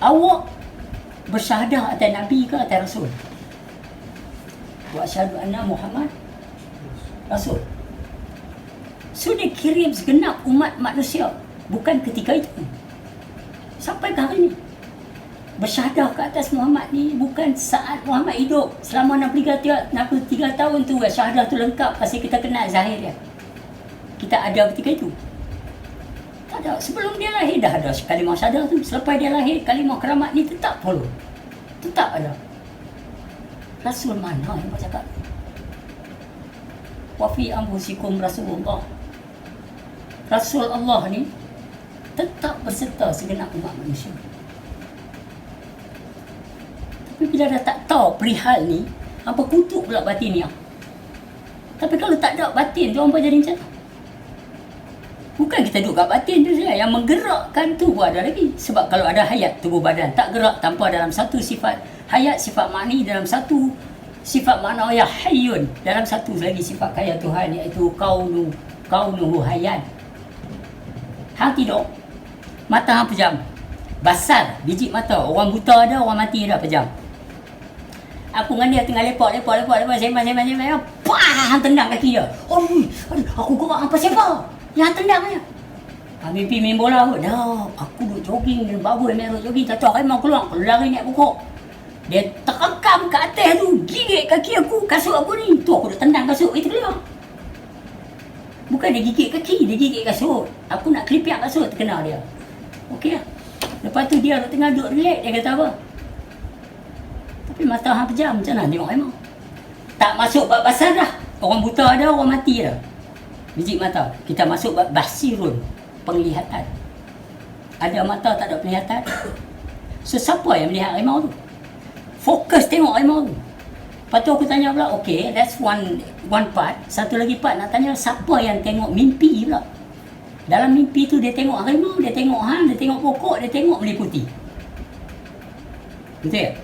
awak bersyahadah atas Nabi ke atas Rasul? Wa asyhadu anna Muhammad Rasul. So dia kirim segenap umat manusia, bukan ketika itu, sampai ke hari ini. Bersyahadah ke atas Muhammad ni bukan saat Muhammad hidup selama 63 tahun tu, syahadah tu lengkap kasi kita kenal zahir dia. Kita ada ketika itu. Tak ada. Sebelum dia lahir dah ada kalimah syahadah tu. Selepas dia lahir, kalimah keramat ni tetap follow. Tetap ada. Rasul mana yang cakap? Wa fi anfusikum Rasulullah. Rasul Allah ni tetap berserta segenap umat manusia. Tapi bila dah tak tahu perihal ni, apa kutuk pula batin dia. Tapi kalau tak ada batin tu, apa jadi macam tu? Bukan kita duduk kat batin tu saja, yang menggerakkan tu pun ada lagi. Sebab kalau ada hayat tubuh badan tak gerak tanpa dalam satu sifat hayat, sifat makni, dalam satu sifat makna ya hayyun, dalam satu lagi sifat kaya Tuhan, iaitu kaunuhu hayat. Hang tidur, mata hang pejam, basar biji mata, orang buta ada, orang mati ada pejam. Aku dengan dia tengah lepak, sembang, pah, hang tendang kaki dia. Aduh, aku gerak apa siapa? Yang tendang dia. Mimpi main bola kot. Dah, aku duduk jogging dengan babu yang duduk jogging, tak tahu memang keluar lari naik pokok. Dia terekam ke atas tu, gigit kaki aku, kasut aku ni. Tu aku duduk tendang kasut itu keluar. Bukan dia gigit kaki, dia gigit kasut. Aku nak kelipiak kasut, terkena dia. Okey lah. Lepas tu dia tengah duduk relax, dia kata apa? Tapi mata hang pejam, macam mana tengok memang? Tak masuk bab basar dah. Orang buta ada, orang mati dah. Biji mata. Kita masuk bab basirun, penglihatan. Ada mata, tak ada penglihatan. So siapa yang melihat harimau tu? Fokus tengok harimau tu. Lepas tu aku tanya pula, okay, that's one part. Satu lagi part nak tanya, siapa yang tengok mimpi pula? Dalam mimpi tu dia tengok harimau, dia tengok hang, dia tengok pokok, dia tengok meliputi. Betul tak?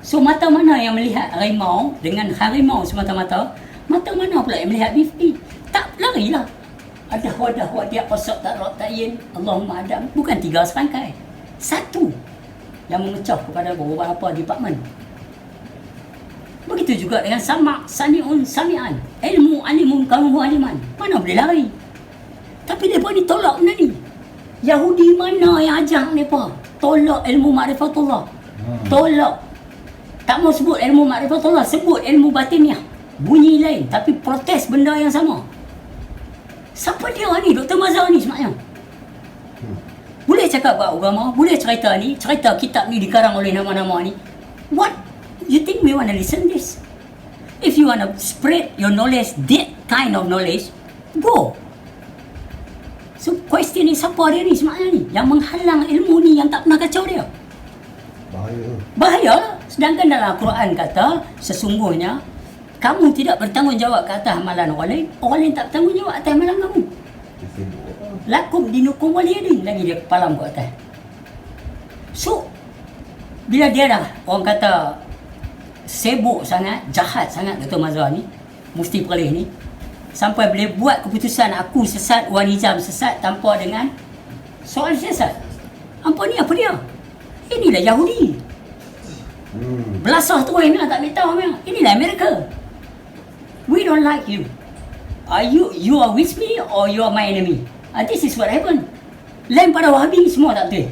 So mata mana yang melihat harimau dengan harimau semata-mata? Mata mana pula yang melihat mimpi? Tak larilah. Ada wadah wadiak pasal tak rot tayin, Allahumma adam. Bukan 3 serangkai. Satu yang memecah kepada beberapa department. Begitu juga dengan sami'un sami'an. Ilmu alimun kanuhu aliman. Mana boleh lari? Tapi mereka ni tolak benda ni. Yahudi mana yang ajak mereka? Tolak ilmu ma'rifatullah. Tolak. Tak mau sebut ilmu ma'rifatullah, sebut ilmu batiniah. Bunyi lain, tapi protes benda yang sama. Siapa dia ni? Dr. Mazhar ni sebenarnya. Boleh cakap buat agama, boleh cerita ni, cerita kitab ni dikarang oleh nama-nama ni. What? You think we want to listen this? If you want to spread your knowledge, that kind of knowledge, go. So question ni, siapa dia ni sebenarnya ni? Yang menghalang ilmu ni, yang tak pernah kacau dia. Bahaya lah. Sedangkan dalam Al-Quran kata, sesungguhnya kamu tidak bertanggungjawab ke atas amalan orang lain tak bertanggungjawab atas amalan kamu. Lakum dinukum waliyadin, lagi dia kepalam ke atas. So bila dia dah, orang kata sibuk sangat, jahat sangat Dr. Mazhar ni, Mufti Perlis ni, sampai boleh buat keputusan aku sesat, Wan Hijam sesat tanpa dengan soal siasat. Apa ni, apa dia? Inilah Yahudi. Belasah terus ni tak boleh tahu memang. Inilah Amerika. We don't like you. You are with me or you are my enemy? This is what happened. Lain pada Wahabi semua tak betul.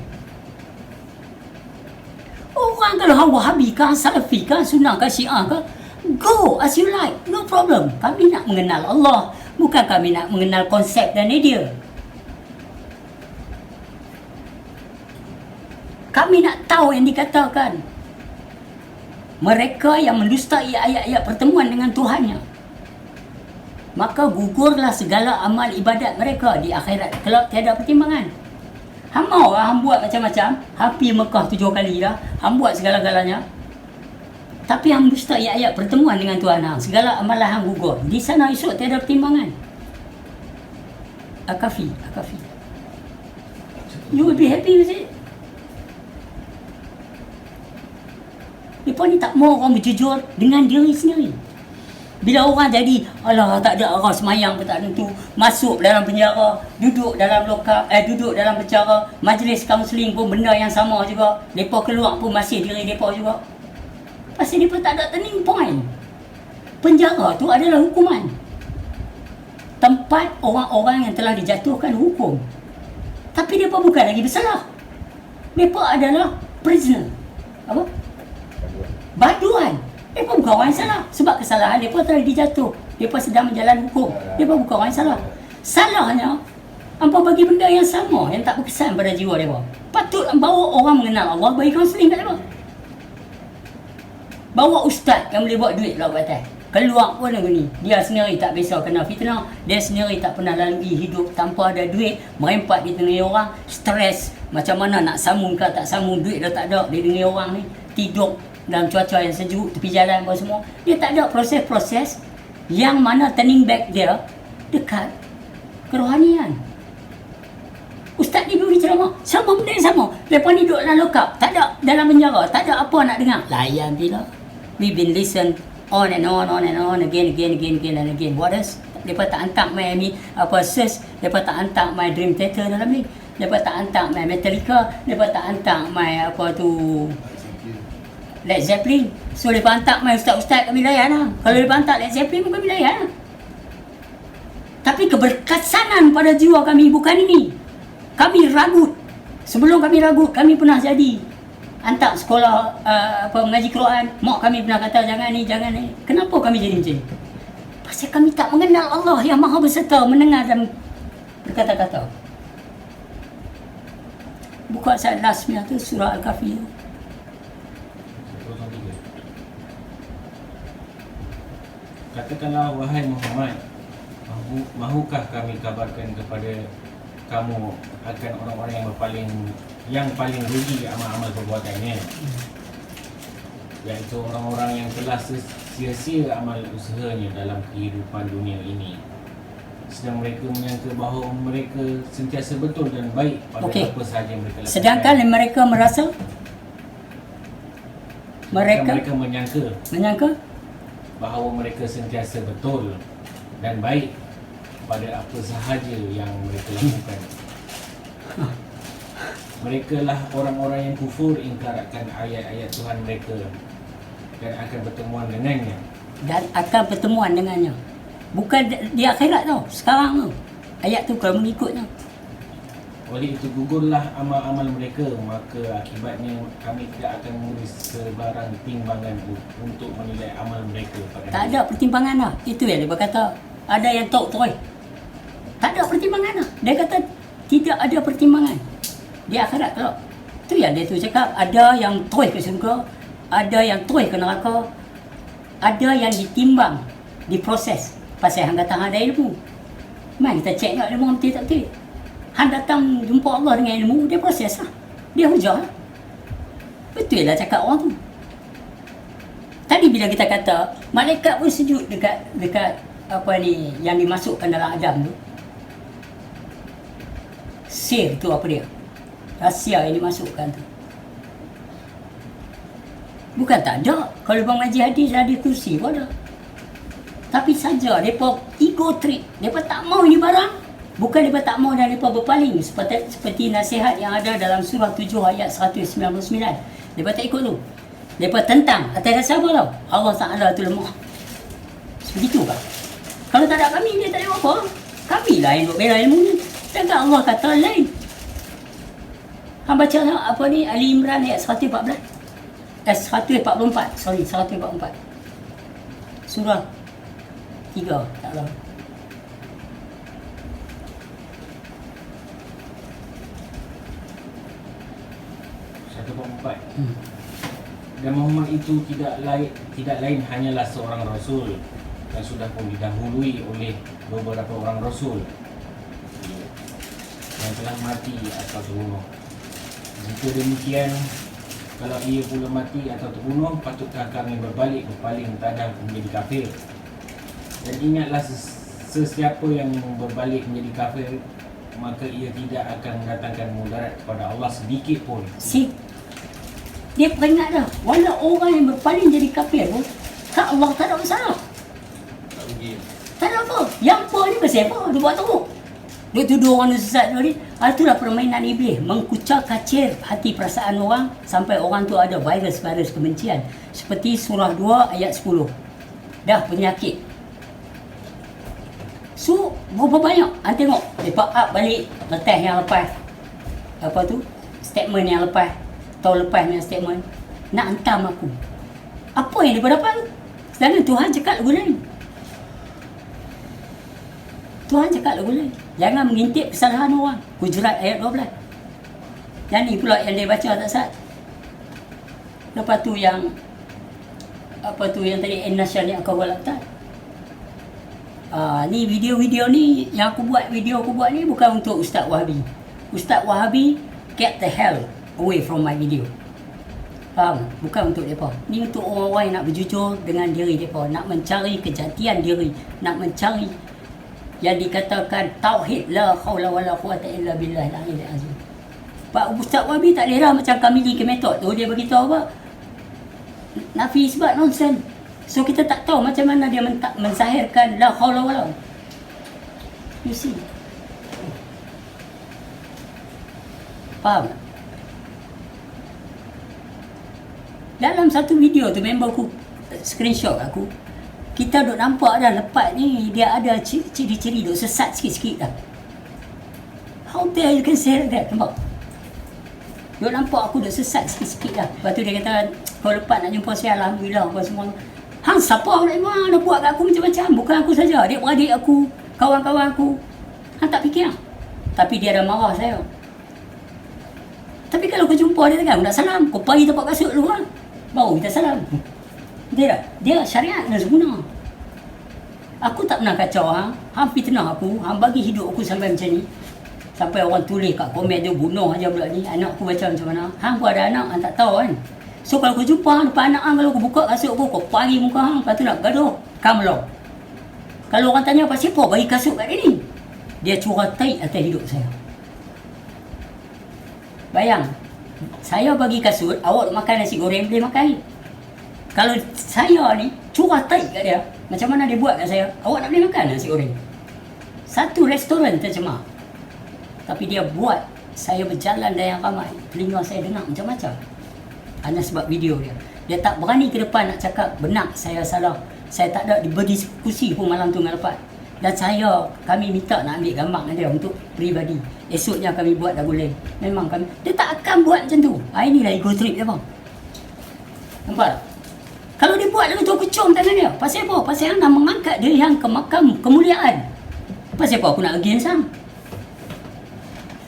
orang kalau hang Wahabi ke, hang Salafi ke, Sunnah ke, Syiah ke, go as you like, no problem. Kami nak mengenal Allah, bukan kami nak mengenal konsep dan idea. Kami nak tahu yang dikatakan. Mereka yang mendustai ayat-ayat pertemuan dengan Tuhannya, maka gugurlah segala amal ibadat mereka di akhirat kelak tiada pertimbangan. Hang mau lah, hang buat macam-macam, hang pergi Mekah 7 kali dah, hang buat segala-galanya, tapi hang mendustai ayat pertemuan dengan Tuhan hang, segala amalan hang gugur. Di sana esok tiada pertimbangan. Akafi. You will be happy with it. Mereka ni tak mau orang berjujur dengan diri sendiri. Bila orang jadi, alah tak ada arah semayang pun tak tentu, masuk dalam penjara, duduk dalam lokap, duduk dalam penjara, majlis kaunseling pun benda yang sama juga. Mereka keluar pun masih diri mereka juga. Pasal mereka tak ada turning point. Penjara tu adalah hukuman. Tempat orang-orang yang telah dijatuhkan hukum. Tapi mereka bukan lagi bersalah. Mereka adalah prisoner. Apa? Baduan. Mereka bukan orang yang salah. Sebab kesalahan mereka telah dijatuh. Mereka sedang menjalani hukum. Mereka bukan orang yang salah. Salahnya, hampa bagi benda yang sama, yang tak berkesan pada jiwa mereka. Patut bawa orang mengenal Allah, bagi kaunseling kat mereka. Bawa ustaz yang boleh buat duit lah kat atas. Keluar pun lagu ni. Dia sendiri tak biasa kena fitnah. Dia sendiri tak pernah lalui hidup tanpa ada duit. Merempat di tengah orang. Stres. Macam mana nak sambung ke tak sambung. Duit dah tak ada di tengah orang ni. Tidur dalam cuaca yang sejuk, tepi jalan apa semua. Dia tak ada proses-proses yang mana turning back dia dekat kerohanian. Ustaz ni beri ceramah, sama benda yang sama. Lepas ni duduk dalam lokap, tak ada dalam penjara, tak ada apa nak dengar. Layan bila. We've been listen on and on again and again. What else? Lepas tak hantar main search, lepas tak hantar main Dream Theater dalam ni. Lepas tak hantar main Metallica, lepas tak hantar main Led Zeppelin. So lepas hantar main ustaz-ustaz kami layan lah. Kalau lepas hantar Led Zeppelin pun kami layan lah. Tapi keberkesanan pada jiwa kami bukan ini. Kami ragut. Sebelum kami ragut, kami pernah jadi hantar sekolah mengaji Quran. Mak kami pernah kata jangan ni. Kenapa kami jadi macam ni? Pasal kami tak mengenal Allah yang maha berserta mendengar dan berkata-kata. Buka saat lastnya tu surah Al-Kahfi. Katakanlah wahai Muhammad, mahukah kami kabarkan kepada kamu akan orang-orang yang paling rugi amal-amal perbuatannya, iaitu orang-orang yang telah sia-sia amal usahanya dalam kehidupan dunia ini, sedang mereka menyangka bahawa mereka sentiasa betul dan baik pada apa sahaja mereka lakukan. Sedangkan mereka merasa mereka menyangka bahawa mereka sentiasa betul dan baik pada apa sahaja yang mereka lakukan. Mereka lah orang-orang yang kufur, ingkar akan ayat-ayat Tuhan mereka dan akan pertemuan dengannya. Bukan di akhirat tau, sekarang tau. Ayat tu kalau mengikutnya. Oleh itu gugurlah amal-amal mereka, maka akibatnya kami tidak akan menulis sebarang timbangan untuk menilai amal mereka pada tak ada pertimbangan lah. Itu yang dia berkata. Ada yang tahu. Tak ada pertimbangan lah. Dia kata tidak ada pertimbangan di akhirat kalau. Itu yang dia tu cakap. Ada yang toy ke syurga, ada yang toy ke neraka, ada yang ditimbang, diproses. Pasal hang kata hang ada ilmu. Mari kita cek kat ilmu betul tak betul. Han datang jumpa Allah dengan ilmu, dia proses lah. Dia hujah lah. Betul lah cakap orang tu. Tadi bila kita kata, malaikat pun sujud dekat apa ni, yang dimasukkan dalam Adam tu. Sir tu apa dia? Rahsia yang dimasukkan tu. Bukan tak ada. Kalau bang ngaji hadis kursi pun ada. Tapi saja mereka ego trip. Mereka tak mau ini barang. Bukan mereka tak mau dan mereka berpaling seperti nasihat yang ada dalam surah 7 ayat 199. Mereka tak ikut tu. Mereka tentang atas dasar apa tau? Allah Ta'ala tu lemah. Begitu kan? Kalau tak ada kami, dia tak ada apa. Kami lah yang bela ilmu ni. Sedangkan Allah kata lain. Han baca apa ni Ali Imran ayat 114. 144. Sorry, 144. Surah 3. Tak tahu. Dan Muhammad itu tidak lain hanyalah seorang rasul yang sudah pun didahului oleh beberapa orang rasul yang telah mati atau terbunuh. Jika demikian, kalau ia pula mati atau terbunuh, patutkah kami berbalik berpaling tanah menjadi kafir? Dan ingatlah sesiapa yang berbalik menjadi kafir, maka ia tidak akan mendatangkan mudarat kepada Allah sedikit pun. Dia peringat dah, walau orang yang berpaling jadi kafir pun, kat Allah tak ada masalah. Tak rugi. Tak ada apa. Yang apa ni pasal apa? Dia buat teruk. Dia tuduh orang sesat tadi. Itulah permainan iblis, mengkucar-kacir hati perasaan orang sampai orang tu ada virus-virus kebencian. Seperti surah 2 ayat 10. Dah penyakit. So, berapa banyak? Tengok, dia up balik letas yang lepas. Apa tu? Statement yang lepas. Tahun lepas punya statement. Nak hentam aku. Apa yang dia dapat tu? Sedangkan Tuhan cakap lagu lain. Tuhan cakap lagu lain. Jangan mengintip kesalahan orang. Hujurat ayat 12. Yang ni pula yang dia baca tak sat. Lepas tu yang apa tu yang tadi An-Nasyar ni aku buat tak. Ni video-video ni yang aku buat ni bukan untuk Ustaz Wahabi. Ustaz Wahabi get the hell away from my video. Faham? Bukan untuk mereka. Ni untuk orang-orang yang nak berjujur dengan diri mereka, nak mencari kejatian diri, nak mencari yang dikatakan tauhid, la haula wala quwata illa billah al-aliyyil azim. Pak Ustaz Wahabi tak lera macam Kamili ke metod tu, dia beritahu apa? Nafi isbat nonsense. So kita tak tahu macam mana dia mensahirkan la haula wala. You see? Faham? Dalam satu video tu member aku screenshot aku, kita duk nampak dah lepas ni dia ada ciri-ciri duk sesat sikit-sikit dah. How dare you can say that? Nampak? Duk nampak aku duk sesat sikit-sikit dah. Lepas tu dia kata, kalau lepas nak jumpa saya, Alhamdulillah apa semua. Hang siapa nak buat kat aku macam-macam? Bukan aku saja, adik-beradik aku, kawan-kawan aku. Hang tak fikir? Tapi dia dah marah saya. Tapi kalau kau jumpa dia kan, nak salam, kau pergi tempat kasut dulu kan, baru kita salam. Dia syariat dan sempurna. Aku tak pernah kacau hang. Hang fitnah aku, hang bagi hidup aku sampai macam ni. Sampai orang tulis kat komen dia bunuh aja pula ni. Anak aku baca macam mana. Hang pun ada anak, hang tak tahu kan. So kalau kau jumpa hang depan anak hang, kalau kau buka kasut aku, kau pari muka hang, lepas tu nak gaduh, come along. Kalau orang tanya pasal apa bagi kasut kat dia ni, dia curah tai atas hidup saya. Bayang, saya bagi kasut, awak makan nasi goreng boleh makan. Kalau saya ni curah tai kat dia, macam mana dia buat kat saya, awak nak boleh makan nasi goreng. Satu restoran tercemar, tapi dia buat saya berjalan dan yang ramai, telinga saya dengar macam-macam. Hanya sebab video dia. Dia tak berani ke depan nak cakap benar saya salah. Saya tak ada berdiskusi pun malam tu dengan lepas. Dan kami minta nak ambil gambar dengan dia untuk peribadi. Esoknya kami buat lagu lain. Memang kami, dia tak akan buat macam tu. Inilah ego trip dia bang. Nampak tak? Kalau dia buat lagu tu, aku cium tangan dia. Pasal apa? Pasal yang nak mengangkat dia yang ke makam kemuliaan. Pasal apa aku nak against hang?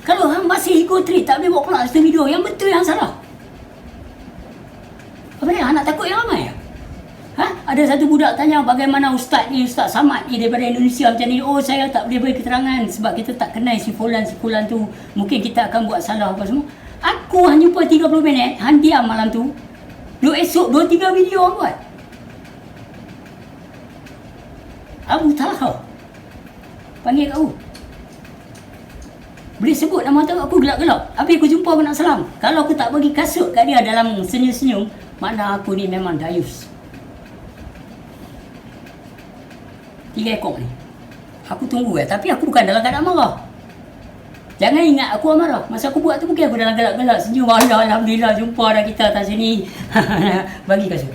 Kalau hang masih ego trip, tak boleh buat pula satu video, yang betul yang salah. Apa ni? Hang nak takut yang ramai? Ada satu budak tanya bagaimana Ustaz Samad ni daripada Indonesia macam ni. Oh, saya tak boleh beri keterangan sebab kita tak kenal si fulan tu. Mungkin kita akan buat salah apa semua. Aku hanya jumpa 30 minit, hang diam malam tu. Esok 2-3 video hang buat. Abu Talha panggil aku. Boleh sebut nama tu, aku gelak-gelak. Habis aku jumpa aku nak salam. Kalau aku tak bagi kasut kat dia dalam senyum-senyum, makna aku ni memang dayus. 3 ekor ni. Aku tunggu tapi aku bukan dalam keadaan marah. Jangan ingat aku marah. Masa aku buat tu mungkin aku dalam gelak-gelak senyum. Alhamdulillah jumpa dah kita atas sini. Bagi kasut.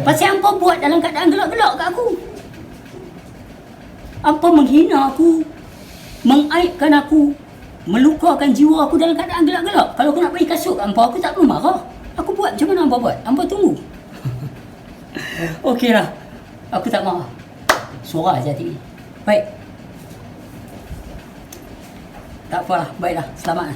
Pasal apa buat dalam keadaan gelak-gelak kat aku? Apa menghina aku, mengaibkan aku, melukakan jiwa aku dalam keadaan gelak-gelak. Kalau aku nak bagi kasut kat hampa, aku tak perlu marah. Aku buat buat, macam mana hamba buat? Hamba tunggu. Okeylah. Aku tak mahu. Suara je hati. Baik. Tak apalah, baiklah. Selamat.